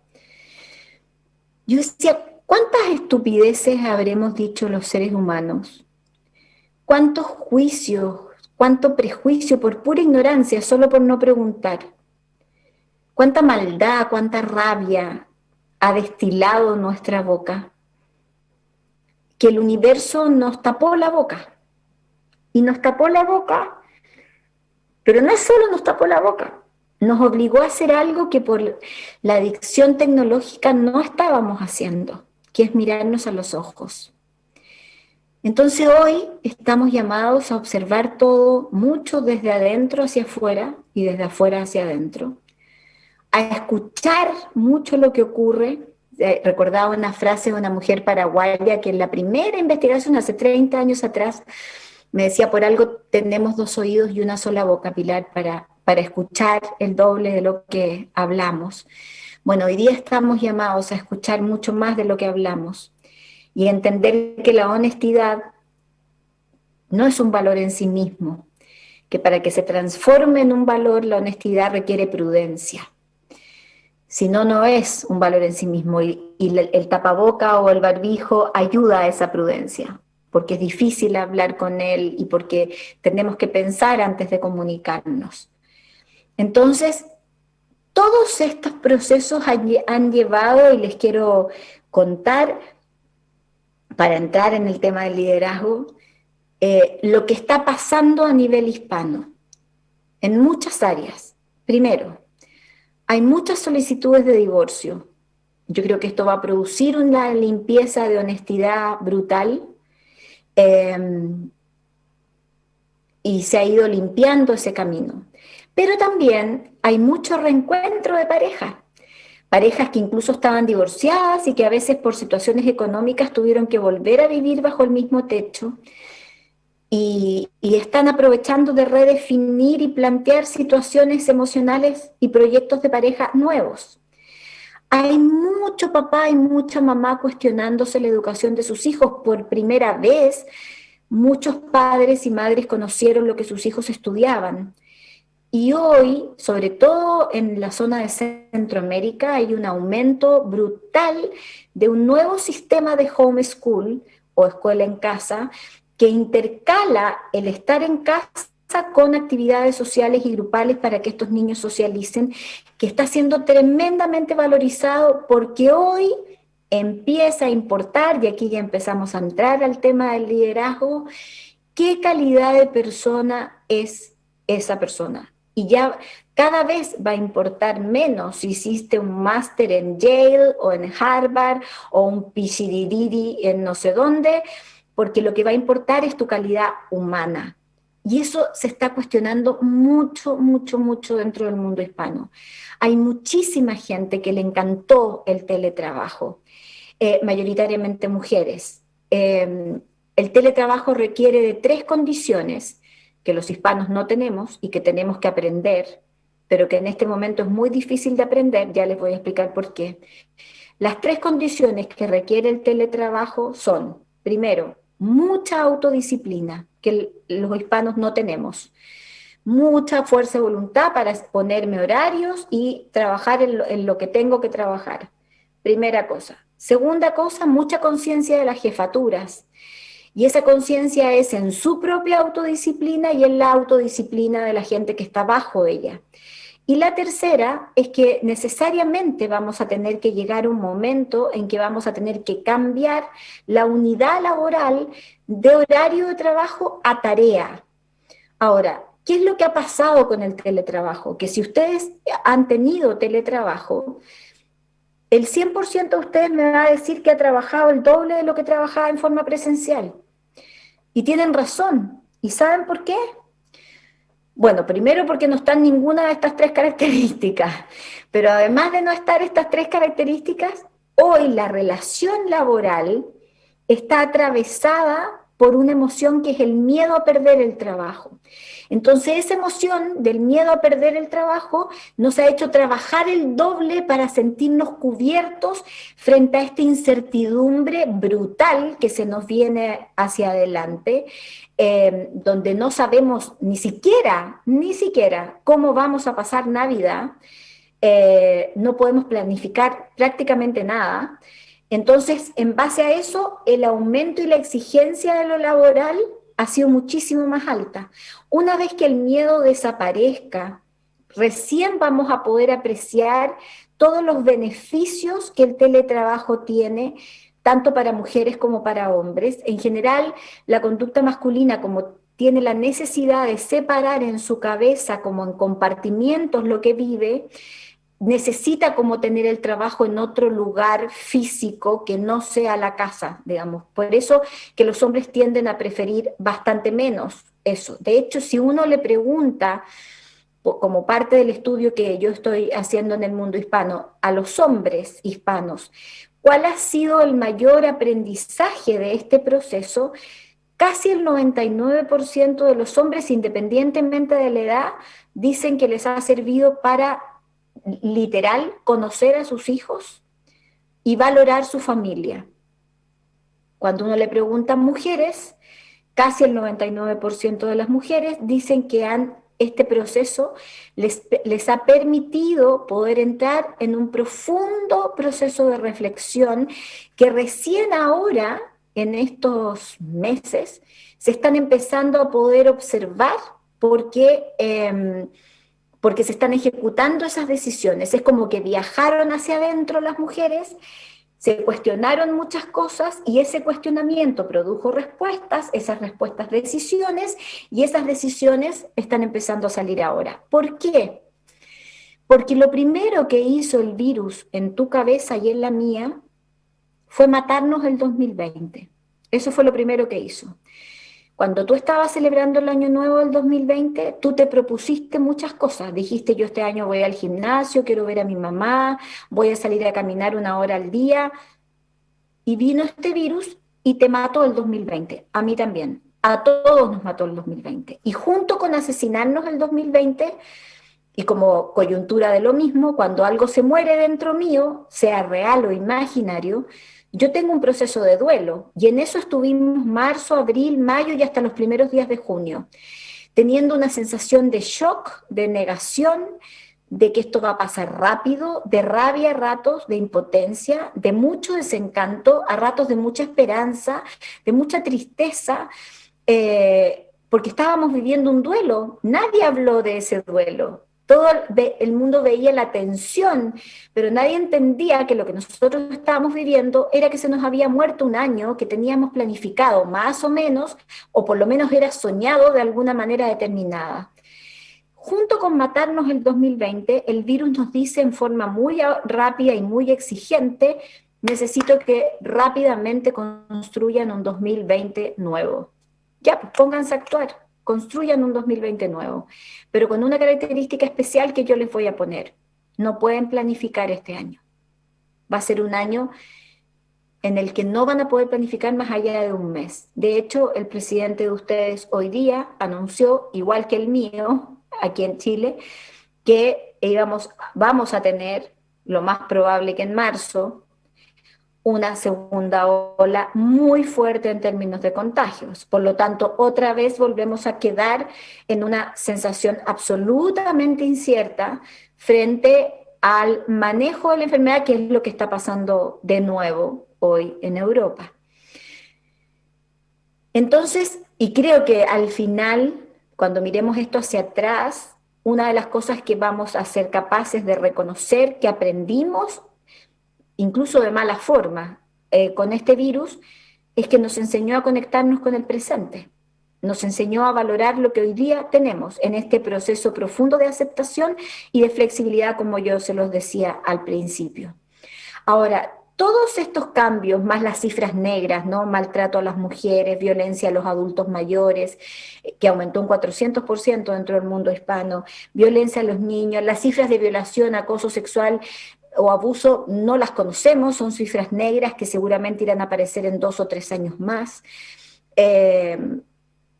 Speaker 6: Yo decía, ¿cuántas estupideces habremos dicho los seres humanos? ¿Cuántos juicios, cuánto prejuicio por pura ignorancia, solo por no preguntar? ¿Cuánta maldad, cuánta rabia ha destilado nuestra boca? Que el universo nos tapó la boca. Y nos tapó la boca, pero no solo nos tapó la boca, nos obligó a hacer algo que por la adicción tecnológica no estábamos haciendo, que es mirarnos a los ojos. Entonces hoy estamos llamados a observar todo mucho desde adentro hacia afuera y desde afuera hacia adentro, a escuchar mucho lo que ocurre. Recordaba una frase de una mujer paraguaya que en la primera investigación hace 30 años atrás me decía, por algo tenemos 2 oídos y una sola boca, Pilar, para escuchar el doble de lo que hablamos. Bueno, hoy día estamos llamados a escuchar mucho más de lo que hablamos y entender que la honestidad no es un valor en sí mismo, que para que se transforme en un valor, la honestidad requiere prudencia. Si no, no es un valor en sí mismo y el tapaboca o el barbijo ayuda a esa prudencia, porque es difícil hablar con él y porque tenemos que pensar antes de comunicarnos. Entonces, todos estos procesos han llevado, y les quiero contar, para entrar en el tema del liderazgo, lo que está pasando a nivel hispano, en muchas áreas. Primero, hay muchas solicitudes de divorcio. Yo creo que esto va a producir una limpieza de honestidad brutal, y se ha ido limpiando ese camino. Pero también hay mucho reencuentro de parejas que incluso estaban divorciadas y que a veces por situaciones económicas tuvieron que volver a vivir bajo el mismo techo y están aprovechando de redefinir y plantear situaciones emocionales y proyectos de pareja nuevos. Hay mucho papá y mucha mamá cuestionándose la educación de sus hijos por primera vez. Muchos padres y madres conocieron lo que sus hijos estudiaban. Y hoy, sobre todo en la zona de Centroamérica, hay un aumento brutal de un nuevo sistema de homeschool o escuela en casa que intercala el estar en casa con actividades sociales y grupales para que estos niños socialicen, que está siendo tremendamente valorizado porque hoy empieza a importar, y aquí ya empezamos a entrar al tema del liderazgo, qué calidad de persona es esa persona. Y ya cada vez va a importar menos si hiciste un máster en Yale o en Harvard o un PhD en no sé dónde, porque lo que va a importar es tu calidad humana. Y eso se está cuestionando mucho, mucho, mucho dentro del mundo hispano. Hay muchísima gente que le encantó el teletrabajo, mayoritariamente mujeres. El teletrabajo requiere de 3 condiciones que los hispanos no tenemos y que tenemos que aprender, pero que en este momento es muy difícil de aprender, ya les voy a explicar por qué. Las 3 condiciones que requiere el teletrabajo son, primero, mucha autodisciplina, que los hispanos no tenemos, mucha fuerza de voluntad para ponerme horarios y trabajar en lo que tengo que trabajar. Primera cosa. Segunda cosa, mucha conciencia de las jefaturas. Y esa conciencia es en su propia autodisciplina y en la autodisciplina de la gente que está bajo ella. Y la tercera es que necesariamente vamos a tener que llegar a un momento en que vamos a tener que cambiar la unidad laboral de horario de trabajo a tarea. Ahora, ¿qué es lo que ha pasado con el teletrabajo? Que si ustedes han tenido teletrabajo, el 100% de ustedes me va a decir que ha trabajado el doble de lo que trabajaba en forma presencial. Y tienen razón. ¿Y saben por qué? Bueno, primero porque no están ninguna de estas 3 características. Pero además de no estar estas 3 características, hoy la relación laboral está atravesada por una emoción que es el miedo a perder el trabajo. Entonces esa emoción del miedo a perder el trabajo nos ha hecho trabajar el doble para sentirnos cubiertos frente a esta incertidumbre brutal que se nos viene hacia adelante, donde no sabemos ni siquiera cómo vamos a pasar Navidad, no podemos planificar prácticamente nada. Entonces, en base a eso, el aumento y la exigencia de lo laboral ha sido muchísimo más alta. Una vez que el miedo desaparezca, recién vamos a poder apreciar todos los beneficios que el teletrabajo tiene, tanto para mujeres como para hombres. En general, la conducta masculina, como tiene la necesidad de separar en su cabeza, como en compartimientos, lo que vive, necesita como tener el trabajo en otro lugar físico que no sea la casa, digamos. Por eso que los hombres tienden a preferir bastante menos eso. De hecho, si uno le pregunta, como parte del estudio que yo estoy haciendo en el mundo hispano, a los hombres hispanos, ¿cuál ha sido el mayor aprendizaje de este proceso? Casi el 99% de los hombres, independientemente de la edad, dicen que les ha servido para literal, conocer a sus hijos y valorar su familia. Cuando uno le pregunta a mujeres, casi el 99% de las mujeres dicen que este proceso les ha permitido poder entrar en un profundo proceso de reflexión que recién ahora, en estos meses, se están empezando a poder observar porque se están ejecutando esas decisiones. Es como que viajaron hacia adentro las mujeres, se cuestionaron muchas cosas y ese cuestionamiento produjo respuestas, esas respuestas decisiones, y esas decisiones están empezando a salir ahora. ¿Por qué? Porque lo primero que hizo el virus en tu cabeza y en la mía fue matarnos el 2020. Eso fue lo primero que hizo. Cuando tú estabas celebrando el año nuevo del 2020, tú te propusiste muchas cosas. Dijiste, yo este año voy al gimnasio, quiero ver a mi mamá, voy a salir a caminar 1 hora al día. Y vino este virus y te mató el 2020. A mí también. A todos nos mató el 2020. Y junto con asesinarnos el 2020, y como coyuntura de lo mismo, cuando algo se muere dentro mío, sea real o imaginario, yo tengo un proceso de duelo, y en eso estuvimos marzo, abril, mayo y hasta los primeros días de junio, teniendo una sensación de shock, de negación, de que esto va a pasar rápido, de rabia a ratos, de impotencia, de mucho desencanto, a ratos de mucha esperanza, de mucha tristeza, porque estábamos viviendo un duelo. Nadie habló de ese duelo. Todo el mundo veía la tensión, pero nadie entendía que lo que nosotros estábamos viviendo era que se nos había muerto un año que teníamos planificado más o menos, o por lo menos era soñado de alguna manera determinada. Junto con matarnos el 2020, el virus nos dice en forma muy rápida y muy exigente, necesito que rápidamente construyan un 2020 nuevo. Ya, pues pónganse a actuar. Construyan un 2020 nuevo, pero con una característica especial que yo les voy a poner. No pueden planificar este año. Va a ser un año en el que no van a poder planificar más allá de un mes. De hecho, el presidente de ustedes hoy día anunció, igual que el mío, aquí en Chile, que vamos a tener, lo más probable que en marzo, una segunda ola muy fuerte en términos de contagios. Por lo tanto, otra vez volvemos a quedar en una sensación absolutamente incierta frente al manejo de la enfermedad, que es lo que está pasando de nuevo hoy en Europa. Entonces, y creo que al final, cuando miremos esto hacia atrás, una de las cosas que vamos a ser capaces de reconocer que aprendimos incluso de mala forma, con este virus, es que nos enseñó a conectarnos con el presente, nos enseñó a valorar lo que hoy día tenemos en este proceso profundo de aceptación y de flexibilidad, como yo se los decía al principio. Ahora, todos estos cambios, más las cifras negras, ¿no? Maltrato a las mujeres, violencia a los adultos mayores, que aumentó un 400% dentro del mundo hispano, violencia a los niños, las cifras de violación, acoso sexual o abuso no las conocemos, son cifras negras que seguramente irán a aparecer en 2 o 3 años más,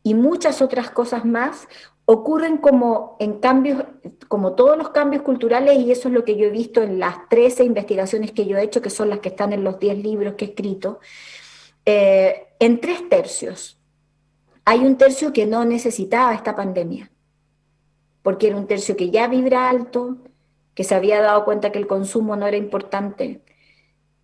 Speaker 6: y muchas otras cosas más ocurren como en cambios, como todos los cambios culturales, y eso es lo que yo he visto en las 13 investigaciones que yo he hecho, que son las que están en los 10 libros que he escrito, en 3 tercios. Hay un tercio que no necesitaba esta pandemia, porque era un tercio que ya vibra alto, que se había dado cuenta que el consumo no era importante,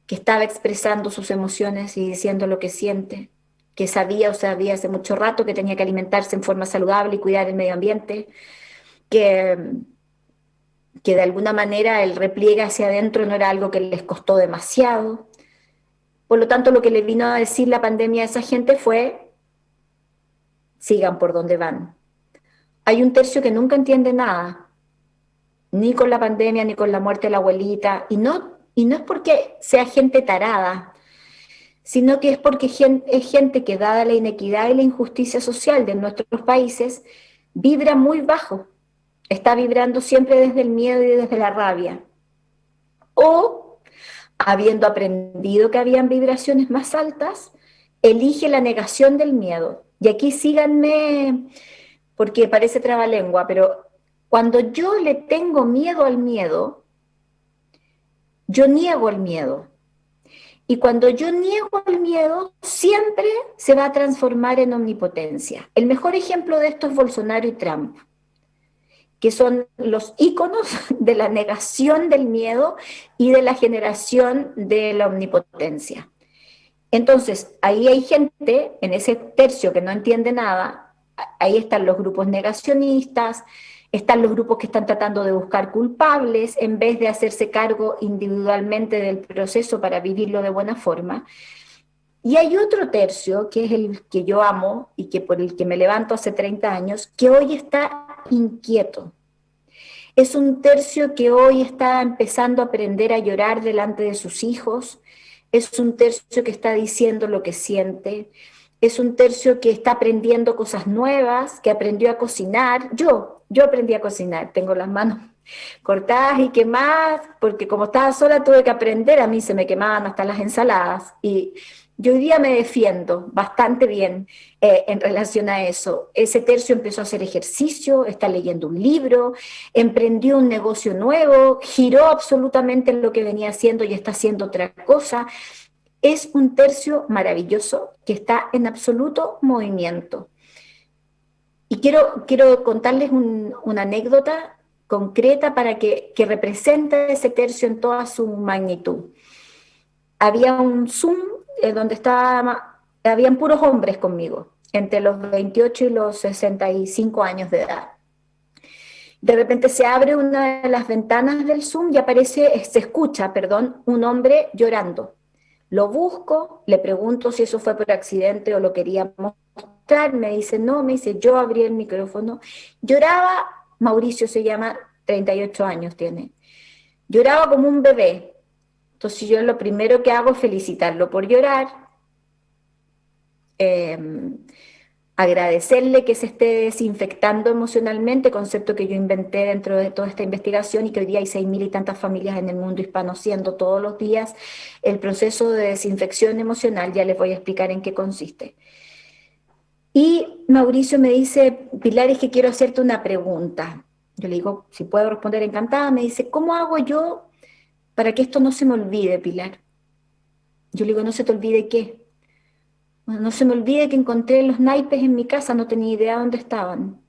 Speaker 6: que estaba expresando sus emociones y diciendo lo que siente, que sabía hace mucho rato que tenía que alimentarse en forma saludable y cuidar el medio ambiente, que de alguna manera el repliegue hacia adentro no era algo que les costó demasiado. Por lo tanto, lo que le vino a decir la pandemia a esa gente fue, sigan por donde van. Hay un tercio que nunca entiende nada, ni con la pandemia, ni con la muerte de la abuelita, y no es porque sea gente tarada, sino que es porque es gente que, dada la inequidad y la injusticia social de nuestros países, vibra muy bajo, está vibrando siempre desde el miedo y desde la rabia, o, habiendo aprendido que habían vibraciones más altas, elige la negación del miedo. Y aquí síganme, porque parece trabalengua, pero cuando yo le tengo miedo al miedo, yo niego el miedo. Y cuando yo niego el miedo, siempre se va a transformar en omnipotencia. El mejor ejemplo de esto es Bolsonaro y Trump, que son los íconos de la negación del miedo y de la generación de la omnipotencia. Entonces, ahí hay gente, en ese tercio que no entiende nada, ahí están los grupos negacionistas, están los grupos que están tratando de buscar culpables en vez de hacerse cargo individualmente del proceso para vivirlo de buena forma. Y hay otro tercio, que es el que yo amo y que por el que me levanto hace 30 años, que hoy está inquieto. Es un tercio que hoy está empezando a aprender a llorar delante de sus hijos. Es un tercio que está diciendo lo que siente. Es un tercio que está aprendiendo cosas nuevas, que aprendió a cocinar. Yo aprendí a cocinar, tengo las manos cortadas y quemadas, porque como estaba sola tuve que aprender, a mí se me quemaban hasta las ensaladas. Y yo hoy día me defiendo bastante bien en relación a eso. Ese tercio empezó a hacer ejercicio, está leyendo un libro, emprendió un negocio nuevo, giró absolutamente lo que venía haciendo y está haciendo otra cosa. Es un tercio maravilloso que está en absoluto movimiento. Y quiero contarles una anécdota concreta para que represente ese tercio en toda su magnitud. Había un Zoom donde habían puros hombres conmigo, entre los 28 y los 65 años de edad. De repente se abre una de las ventanas del Zoom y se escucha, un hombre llorando. Lo busco, le pregunto si eso fue por accidente o lo quería mostrar, me dice, no, me dice, yo abrí el micrófono. Lloraba, Mauricio se llama, 38 años tiene. Lloraba como un bebé. Entonces yo lo primero que hago es felicitarlo por llorar, agradecerle que se esté desinfectando emocionalmente, concepto que yo inventé dentro de toda esta investigación y que hoy día hay 6.000 y tantas familias en el mundo hispano haciendo todos los días el proceso de desinfección emocional. Ya les voy a explicar en qué consiste. Y Mauricio me dice, Pilar, es que quiero hacerte una pregunta. Yo le digo, si puedo responder, encantada. Me dice, ¿cómo hago yo para que esto no se me olvide, Pilar? Yo le digo, ¿no se te olvide qué? Bueno, no se me olvide que encontré los naipes en mi casa, no tenía idea dónde estaban.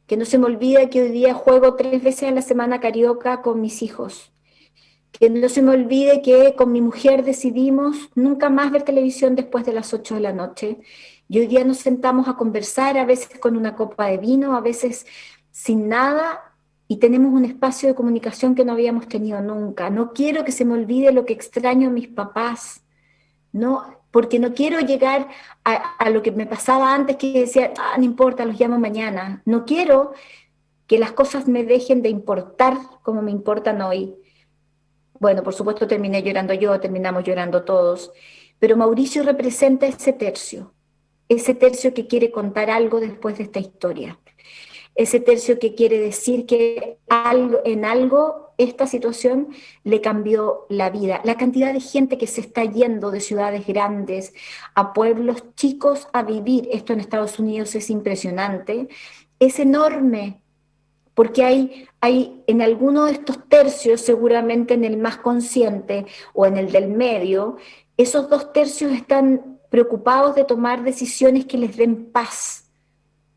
Speaker 6: Que no se me olvide que hoy día juego 3 veces a la semana carioca con mis hijos. Que no se me olvide que con mi mujer decidimos nunca más ver televisión después de las 8 de la noche. Y hoy día nos sentamos a conversar, a veces con una copa de vino, a veces sin nada, y tenemos un espacio de comunicación que no habíamos tenido nunca. No quiero que se me olvide lo que extraño a mis papás, ¿no? Porque no quiero llegar a lo que me pasaba antes, que decía, no importa, los llamo mañana. No quiero que las cosas me dejen de importar como me importan hoy. Bueno, por supuesto terminé llorando yo, terminamos llorando todos, pero Mauricio representa ese tercio que quiere contar algo después de esta historia. Ese tercio que quiere decir que en algo esta situación le cambió la vida. La cantidad de gente que se está yendo de ciudades grandes a pueblos chicos a vivir, esto en Estados Unidos es impresionante, es enorme, porque hay en alguno de estos tercios, seguramente en el más consciente o en el del medio, esos 2 tercios están preocupados de tomar decisiones que les den paz,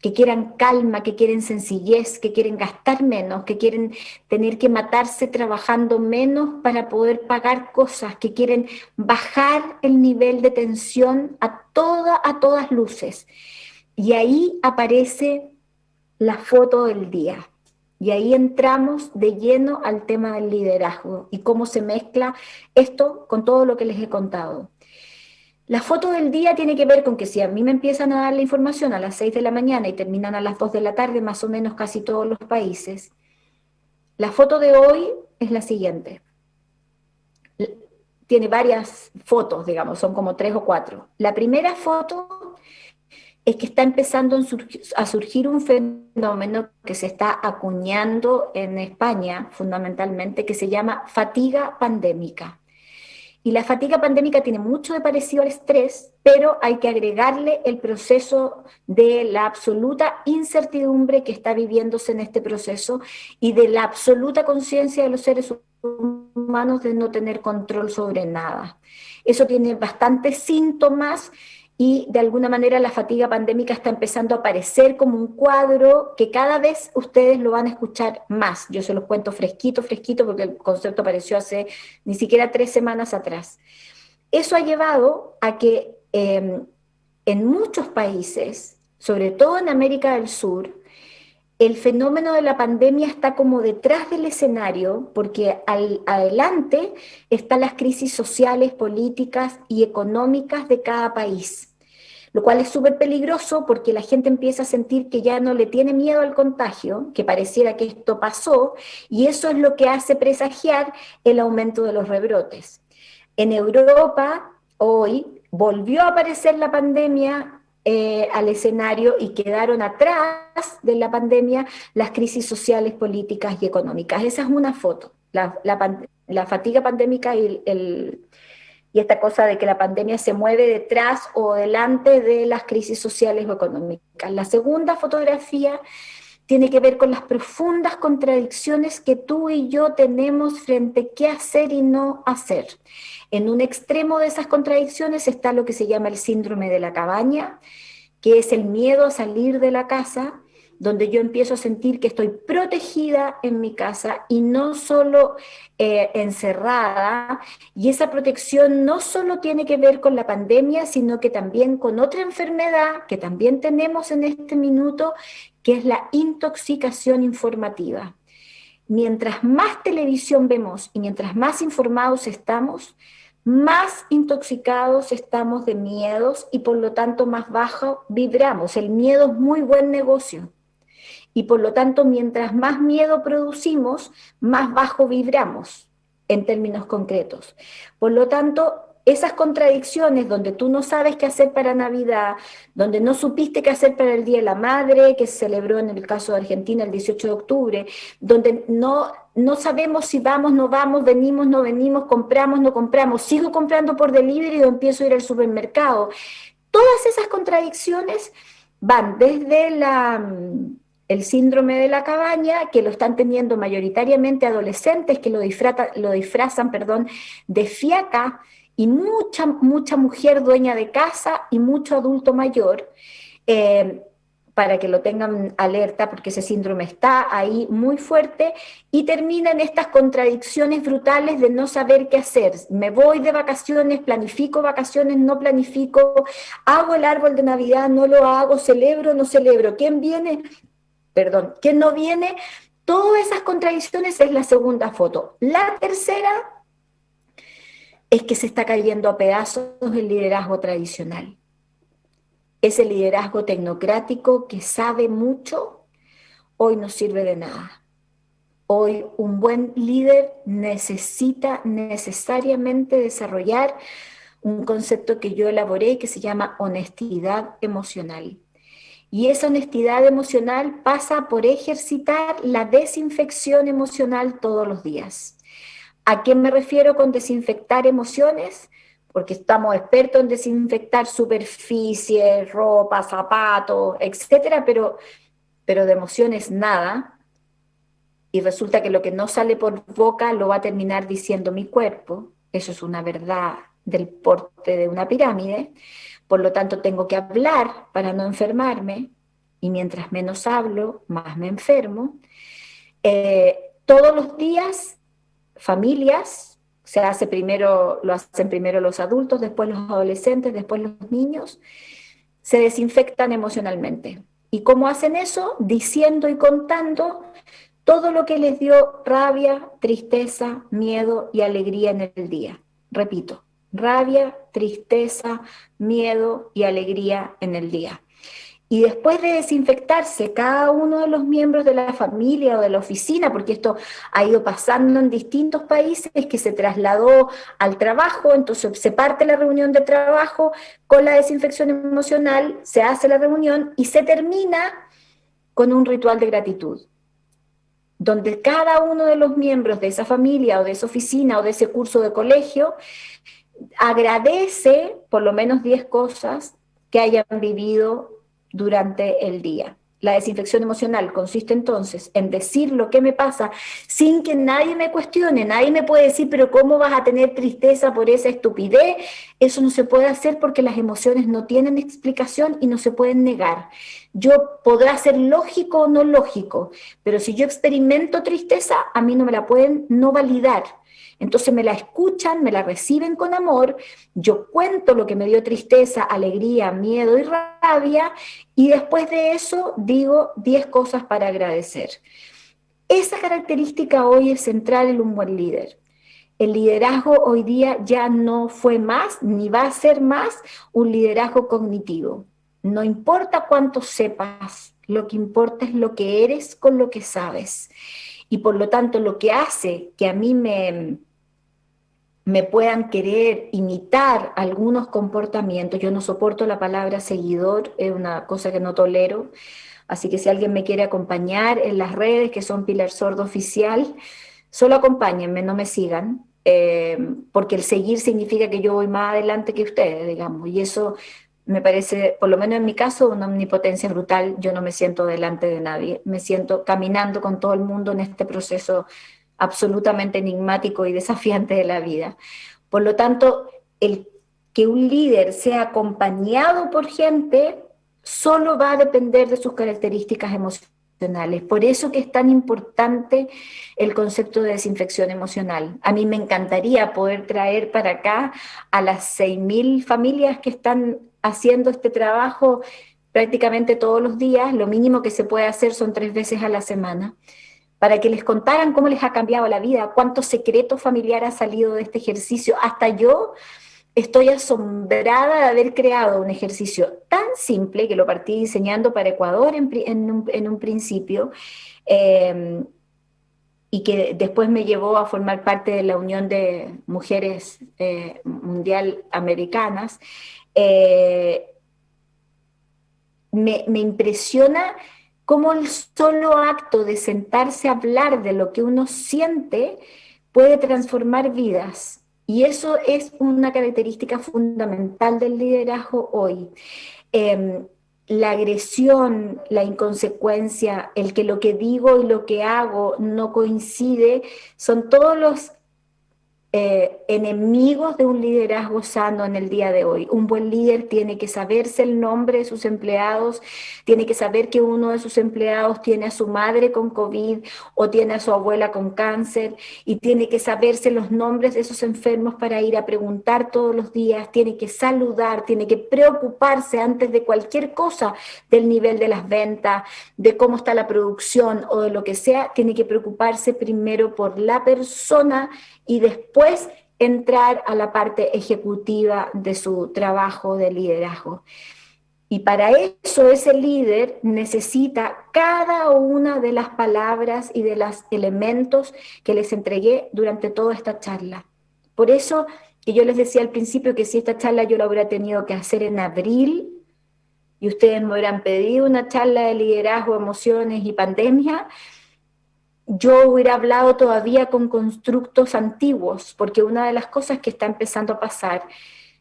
Speaker 6: que quieran calma, que quieren sencillez, que quieren gastar menos, que quieren tener que matarse trabajando menos para poder pagar cosas, que quieren bajar el nivel de tensión a todas luces. Y ahí aparece la foto del día. Y ahí entramos de lleno al tema del liderazgo y cómo se mezcla esto con todo lo que les he contado. La foto del día tiene que ver con que si a mí me empiezan a dar la información a las 6 de la mañana y terminan a las 2 de la tarde, más o menos casi todos los países, la foto de hoy es la siguiente. Tiene varias fotos, digamos, son como 3 o 4. La primera foto es que está empezando a surgir un fenómeno que se está acuñando en España, fundamentalmente, que se llama fatiga pandémica. Y la fatiga pandémica tiene mucho de parecido al estrés, pero hay que agregarle el proceso de la absoluta incertidumbre que está viviéndose en este proceso y de la absoluta conciencia de los seres humanos humanos de no tener control sobre nada. Eso tiene bastantes síntomas y de alguna manera la fatiga pandémica está empezando a aparecer como un cuadro que cada vez ustedes lo van a escuchar más. Yo se los cuento fresquito, fresquito, porque el concepto apareció hace ni siquiera 3 semanas atrás. Eso ha llevado a que en muchos países, sobre todo en América del Sur, el fenómeno de la pandemia está como detrás del escenario, porque adelante están las crisis sociales, políticas y económicas de cada país, lo cual es súper peligroso porque la gente empieza a sentir que ya no le tiene miedo al contagio, que pareciera que esto pasó, y eso es lo que hace presagiar el aumento de los rebrotes. En Europa, hoy, volvió a aparecer la pandemia al escenario y quedaron atrás de la pandemia las crisis sociales, políticas y económicas. Esa es una foto, la fatiga pandémica y esta cosa de que la pandemia se mueve detrás o delante de las crisis sociales o económicas. La segunda fotografía tiene que ver con las profundas contradicciones que tú y yo tenemos frente a qué hacer y no hacer. En un extremo de esas contradicciones está lo que se llama el síndrome de la cabaña, que es el miedo a salir de la casa, donde yo empiezo a sentir que estoy protegida en mi casa y no solo encerrada, y esa protección no solo tiene que ver con la pandemia, sino que también con otra enfermedad que también tenemos en este minuto, que es la intoxicación informativa. Mientras más televisión vemos y mientras más informados estamos, más intoxicados estamos de miedos y por lo tanto más bajo vibramos. El miedo es muy buen negocio. Y por lo tanto, mientras más miedo producimos, más bajo vibramos en términos concretos. Por lo tanto, esas contradicciones donde tú no sabes qué hacer para Navidad, donde no supiste qué hacer para el Día de la Madre, que se celebró en el caso de Argentina el 18 de octubre, donde no sabemos si vamos, no vamos, venimos, no venimos, compramos, no compramos, sigo comprando por delivery o empiezo a ir al supermercado. Todas esas contradicciones van desde el síndrome de la cabaña, que lo están teniendo mayoritariamente adolescentes, que lo disfrazan de fiaca, y mucha mujer dueña de casa y mucho adulto mayor, para que lo tengan alerta, porque ese síndrome está ahí muy fuerte, y termina en estas contradicciones brutales de no saber qué hacer. Me voy de vacaciones, planifico vacaciones, no planifico, hago el árbol de Navidad, no lo hago, celebro, no celebro. ¿Quién no viene? Todas esas contradicciones es la segunda foto. La tercera es que se está cayendo a pedazos el liderazgo tradicional. Ese liderazgo tecnocrático que sabe mucho, hoy no sirve de nada. Hoy un buen líder necesita necesariamente desarrollar un concepto que yo elaboré y que se llama honestidad emocional. Y esa honestidad emocional pasa por ejercitar la desinfección emocional todos los días. ¿A qué me refiero con desinfectar emociones? Porque estamos expertos en desinfectar superficies, ropa, zapatos, etcétera, pero de emociones nada. Y resulta que lo que no sale por boca lo va a terminar diciendo mi cuerpo. Eso es una verdad del porte de una pirámide. Por lo tanto, tengo que hablar para no enfermarme, y mientras menos hablo, más me enfermo. Todos los días, familias, lo hacen primero los adultos, después los adolescentes, después los niños, se desinfectan emocionalmente. ¿Y cómo hacen eso? Diciendo y contando todo lo que les dio rabia, tristeza, miedo y alegría en el día. Repito, rabia, tristeza, miedo y alegría en el día. Y después de desinfectarse cada uno de los miembros de la familia o de la oficina, porque esto ha ido pasando en distintos países, que se trasladó al trabajo, entonces se parte la reunión de trabajo con la desinfección emocional, se hace la reunión y se termina con un ritual de gratitud, donde cada uno de los miembros de esa familia o de esa oficina o de ese curso de colegio agradece por lo menos 10 cosas que hayan vivido durante el día. La desinfección emocional consiste entonces en decir lo que me pasa sin que nadie me cuestione. Nadie me puede decir, pero ¿cómo vas a tener tristeza por esa estupidez? Eso no se puede hacer porque las emociones no tienen explicación y no se pueden negar. Yo podrá ser lógico o no lógico, pero si yo experimento tristeza, a mí no me la pueden no validar. Entonces me la escuchan, me la reciben con amor, yo cuento lo que me dio tristeza, alegría, miedo y rabia, y después de eso digo 10 cosas para agradecer. Esa característica hoy es central en un buen líder. El liderazgo hoy día ya no fue más, ni va a ser más, un liderazgo cognitivo. No importa cuánto sepas, lo que importa es lo que eres con lo que sabes. Y por lo tanto, lo que hace que a mí me puedan querer imitar algunos comportamientos, yo no soporto la palabra seguidor, es una cosa que no tolero, así que si alguien me quiere acompañar en las redes, que son Pilar Sordo Oficial, solo acompáñenme, no me sigan, porque el seguir significa que yo voy más adelante que ustedes, digamos, y eso me parece, por lo menos en mi caso, una omnipotencia brutal. Yo no me siento delante de nadie, me siento caminando con todo el mundo en este proceso absolutamente enigmático y desafiante de la vida. Por lo tanto, el que un líder sea acompañado por gente solo va a depender de sus características emocionales. Por eso que es tan importante el concepto de desinfección emocional. A mí me encantaría poder traer para acá a las 6.000 familias que están haciendo este trabajo prácticamente todos los días. Lo mínimo que se puede hacer son 3 veces a la semana, para que les contaran cómo les ha cambiado la vida, cuántos secretos familiares ha salido de este ejercicio. Hasta yo estoy asombrada de haber creado un ejercicio tan simple, que lo partí diseñando para Ecuador en un principio, y que después me llevó a formar parte de la Unión de Mujeres Mundial Americanas. Me impresiona cómo el solo acto de sentarse a hablar de lo que uno siente puede transformar vidas. Y eso es una característica fundamental del liderazgo hoy. La agresión, la inconsecuencia, el que lo que digo y lo que hago no coincide, son todos los enemigos de un liderazgo sano en el día de hoy. Un buen líder tiene que saberse el nombre de sus empleados, tiene que saber que uno de sus empleados tiene a su madre con COVID o tiene a su abuela con cáncer, y tiene que saberse los nombres de esos enfermos para ir a preguntar todos los días, tiene que saludar, tiene que preocuparse antes de cualquier cosa del nivel de las ventas, de cómo está la producción o de lo que sea. Tiene que preocuparse primero por la persona y después entrar a la parte ejecutiva de su trabajo de liderazgo. Y para eso ese líder necesita cada una de las palabras y de los elementos que les entregué durante toda esta charla. Por eso que yo les decía al principio que si esta charla yo la hubiera tenido que hacer en abril y ustedes me hubieran pedido una charla de liderazgo, emociones y pandemia, yo hubiera hablado todavía con constructos antiguos, porque una de las cosas que está empezando a pasar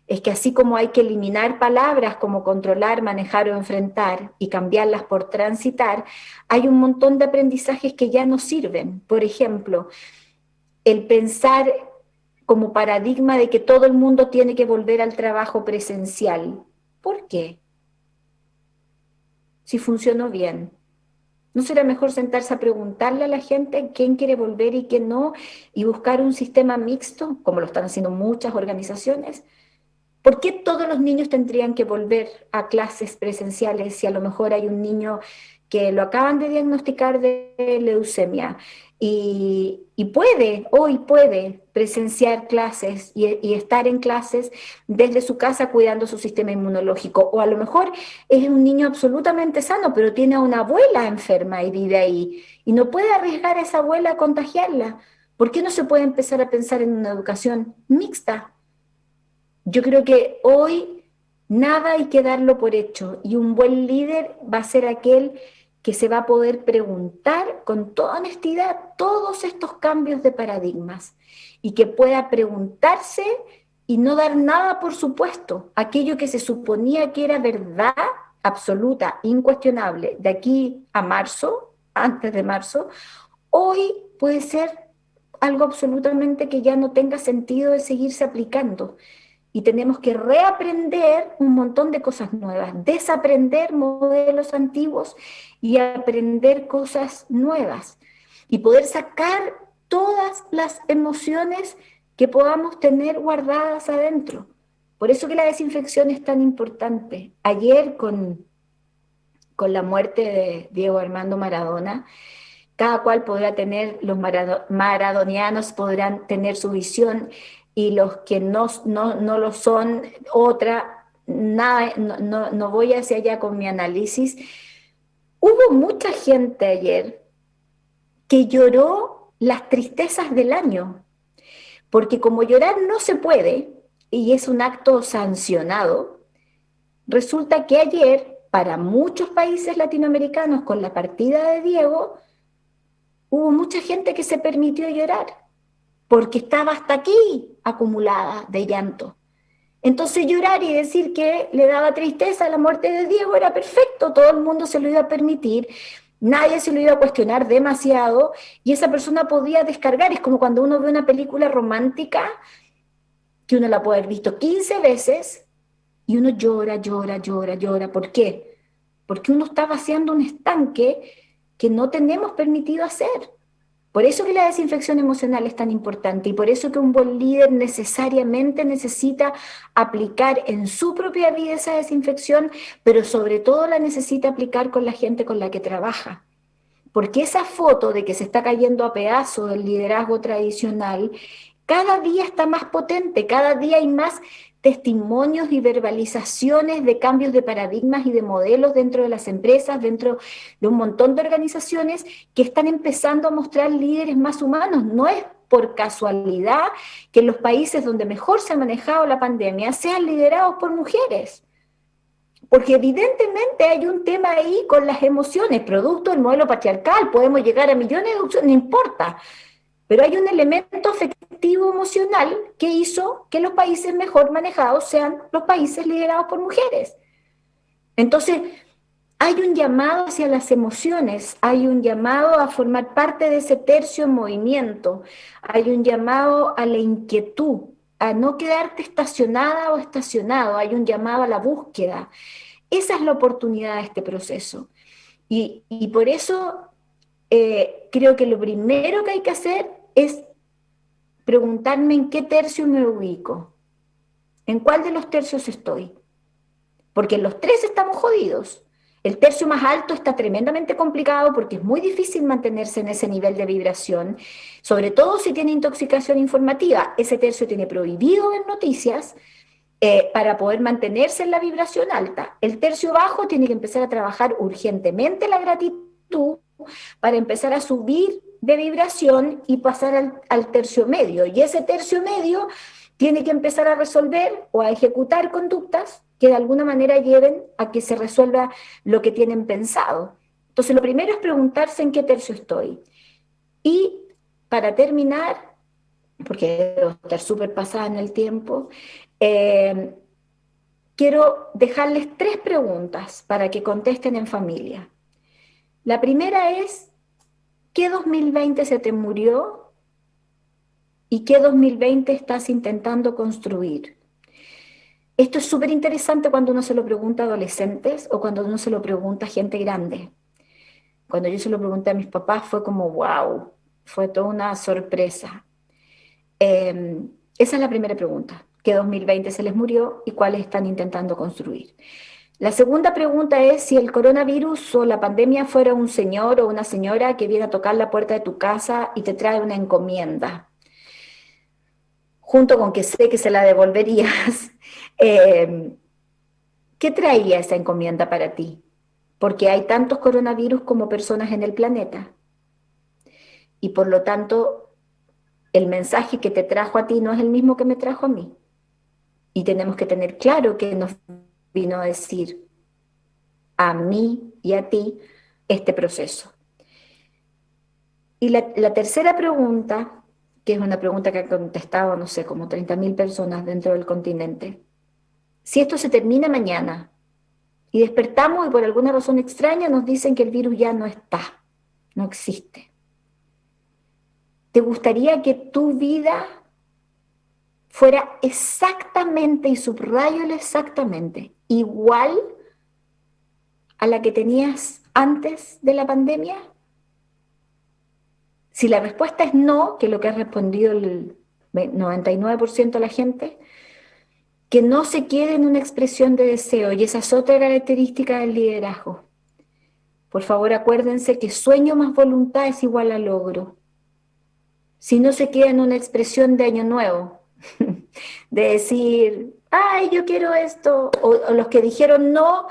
Speaker 6: es que así como hay que eliminar palabras como controlar, manejar o enfrentar y cambiarlas por transitar, hay un montón de aprendizajes que ya no sirven. Por ejemplo, el pensar como paradigma de que todo el mundo tiene que volver al trabajo presencial. ¿Por qué? Si funcionó bien. ¿No será mejor sentarse a preguntarle a la gente quién quiere volver y quién no, y buscar un sistema mixto, como lo están haciendo muchas organizaciones? ¿Por qué todos los niños tendrían que volver a clases presenciales si a lo mejor hay un niño que lo acaban de diagnosticar de leucemia y hoy puede presenciar clases y estar en clases desde su casa cuidando su sistema inmunológico? O a lo mejor es un niño absolutamente sano, pero tiene a una abuela enferma y vive ahí y no puede arriesgar a esa abuela a contagiarla. ¿Por qué no se puede empezar a pensar en una educación mixta? Yo creo que hoy nada hay que darlo por hecho, y un buen líder va a ser aquel que se va a poder preguntar con toda honestidad todos estos cambios de paradigmas, y que pueda preguntarse y no dar nada por supuesto. Aquello que se suponía que era verdad, absoluta, incuestionable, de aquí a marzo, antes de marzo, hoy puede ser algo absolutamente que ya no tenga sentido de seguirse aplicando. Y tenemos que reaprender un montón de cosas nuevas, desaprender modelos antiguos y aprender cosas nuevas. Y poder sacar todas las emociones que podamos tener guardadas adentro. Por eso que la desinfección es tan importante. Ayer con la muerte de Diego Armando Maradona, cada cual podrá tener, los maradonianos podrán tener su visión y los que no lo son, otra, nada, no voy hacia allá con mi análisis. Hubo mucha gente ayer que lloró las tristezas del año, porque como llorar no se puede, y es un acto sancionado, resulta que ayer, para muchos países latinoamericanos, con la partida de Diego, hubo mucha gente que se permitió llorar, porque estaba hasta aquí acumulada de llanto. Entonces llorar y decir que le daba tristeza a la muerte de Diego era perfecto, todo el mundo se lo iba a permitir, nadie se lo iba a cuestionar demasiado y esa persona podía descargar. Es como cuando uno ve una película romántica que uno la puede haber visto 15 veces y uno llora, llora, llora, llora. ¿Por qué? Porque uno está vaciando un estanque que no tenemos permitido hacer. Por eso que la desinfección emocional es tan importante y por eso que un buen líder necesariamente necesita aplicar en su propia vida esa desinfección, pero sobre todo la necesita aplicar con la gente con la que trabaja. Porque esa foto de que se está cayendo a pedazos el liderazgo tradicional, cada día está más potente, cada día hay más testimonios y verbalizaciones de cambios de paradigmas y de modelos dentro de las empresas, dentro de un montón de organizaciones que están empezando a mostrar líderes más humanos. No es por casualidad que los países donde mejor se ha manejado la pandemia sean liderados por mujeres. Porque evidentemente hay un tema ahí con las emociones, producto del modelo patriarcal, podemos llegar a millones de opciones, no importa. Pero hay un elemento afectivo emocional que hizo que los países mejor manejados sean los países liderados por mujeres. Entonces, hay un llamado hacia las emociones, hay un llamado a formar parte de ese tercio en movimiento, hay un llamado a la inquietud, a no quedarte estacionada o estacionado, hay un llamado a la búsqueda. Esa es la oportunidad de este proceso. Y por eso creo que lo primero que hay que hacer es preguntarme en qué tercio me ubico, en cuál de los tercios estoy, porque en los tres estamos jodidos. El tercio más alto está tremendamente complicado porque es muy difícil mantenerse en ese nivel de vibración, sobre todo si tiene intoxicación informativa. Ese tercio tiene prohibido ver noticias para poder mantenerse en la vibración alta. El tercio bajo tiene que empezar a trabajar urgentemente la gratitud para empezar a subir de vibración y pasar al tercio medio. Y ese tercio medio tiene que empezar a resolver o a ejecutar conductas que de alguna manera lleven a que se resuelva lo que tienen pensado. Entonces, lo primero es preguntarse en qué tercio estoy. Y para terminar, porque debo estar súper pasada en el tiempo, quiero dejarles 3 preguntas para que contesten en familia. La primera es, ¿qué 2020 se te murió y qué 2020 estás intentando construir? Esto es súper interesante cuando uno se lo pregunta a adolescentes o cuando uno se lo pregunta a gente grande. Cuando yo se lo pregunté a mis papás fue como, wow, fue toda una sorpresa. Esa es la primera pregunta. ¿Qué 2020 se les murió y cuáles están intentando construir? La segunda pregunta es si el coronavirus o la pandemia fuera un señor o una señora que viene a tocar la puerta de tu casa y te trae una encomienda, junto con que sé que se la devolverías. ¿Qué traía esa encomienda para ti? Porque hay tantos coronavirus como personas en el planeta. Y por lo tanto, el mensaje que te trajo a ti no es el mismo que me trajo a mí. Y tenemos que tener claro que nos vino a decir a mí y a ti este proceso. Y la tercera pregunta, que es una pregunta que han contestado, no sé, como 30.000 personas dentro del continente. Si esto se termina mañana Y despertamos y por alguna razón extraña nos dicen que el virus ya no está, no existe. ¿Te gustaría que tu vida fuera exactamente, y subrayo el exactamente, igual a la que tenías antes de la pandemia? Si la respuesta es no, que es lo que ha respondido el 99% de la gente, que no se quede en una expresión de deseo, y esa es otra característica del liderazgo. Por favor, acuérdense que sueño más voluntad es igual a logro. Si no se queda en una expresión de año nuevo, de decir, ay, yo quiero esto, o los que dijeron no,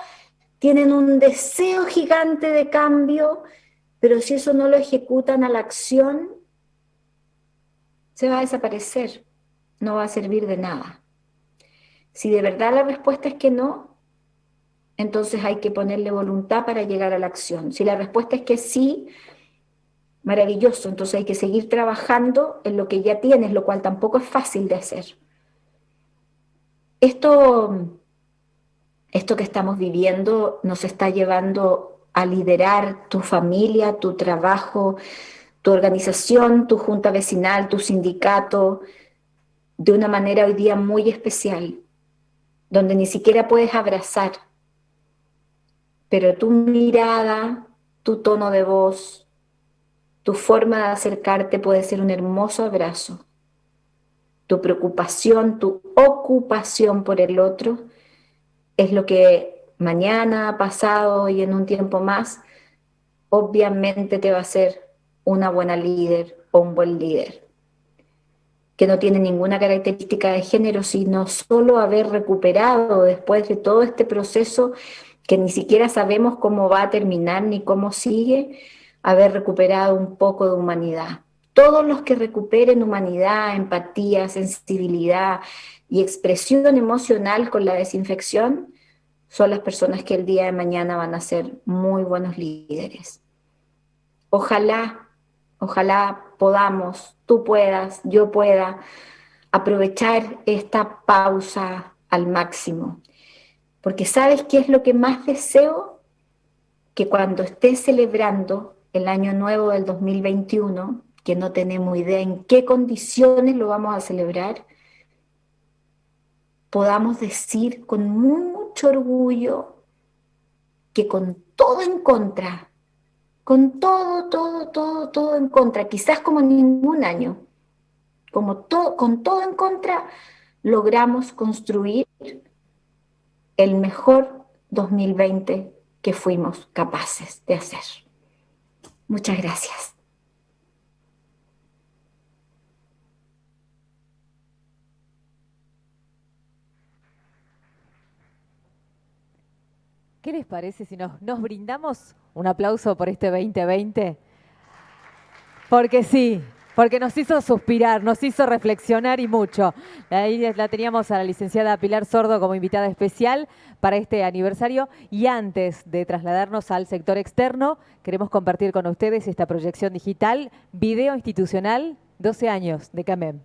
Speaker 6: tienen un deseo gigante de cambio, pero si eso no lo ejecutan a la acción, se va a desaparecer, no va a servir de nada. Si de verdad la respuesta es que no, entonces hay que ponerle voluntad para llegar a la acción. Si la respuesta es que sí, maravilloso, entonces hay que seguir trabajando en lo que ya tienes, lo cual tampoco es fácil de hacer. Esto que estamos viviendo nos está llevando a liderar tu familia, tu trabajo, tu organización, tu junta vecinal, tu sindicato, de una manera hoy día muy especial, donde ni siquiera puedes abrazar, pero tu mirada, tu tono de voz, tu forma de acercarte puede ser un hermoso abrazo. Tu preocupación, tu ocupación por el otro es lo que mañana, pasado y en un tiempo más, obviamente te va a hacer una buena líder o un buen líder, que no tiene ninguna característica de género, sino solo haber recuperado después de todo este proceso que ni siquiera sabemos cómo va a terminar ni cómo sigue, haber recuperado un poco de humanidad. Todos los que recuperen humanidad, empatía, sensibilidad y expresión emocional con la desinfección son las personas que el día de mañana van a ser muy buenos líderes. Ojalá, ojalá podamos, tú puedas, yo pueda, aprovechar esta pausa al máximo. Porque ¿sabes qué es lo que más deseo? Que cuando estés celebrando el año nuevo del 2021, que no tenemos idea en qué condiciones lo vamos a celebrar, podamos decir con mucho orgullo que con todo en contra, con todo en contra, quizás como ningún año, con todo en contra, logramos construir el mejor 2020 que fuimos capaces de hacer. Muchas gracias.
Speaker 1: ¿Qué les parece si nos brindamos un aplauso por este 2020? Porque sí, porque nos hizo suspirar, nos hizo reflexionar y mucho. Ahí la teníamos a la licenciada Pilar Sordo como invitada especial para este aniversario. Y antes de trasladarnos al sector externo, queremos compartir con ustedes esta proyección digital, Video Institucional, 12 años de CAMEM.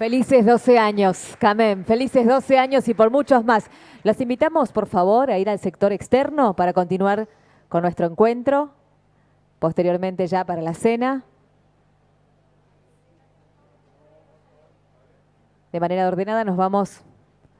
Speaker 1: Felices 12 años, Camén, felices 12 años y por muchos más. Los invitamos, por favor, a ir al sector externo para continuar con nuestro encuentro, posteriormente ya para la cena. De manera ordenada nos vamos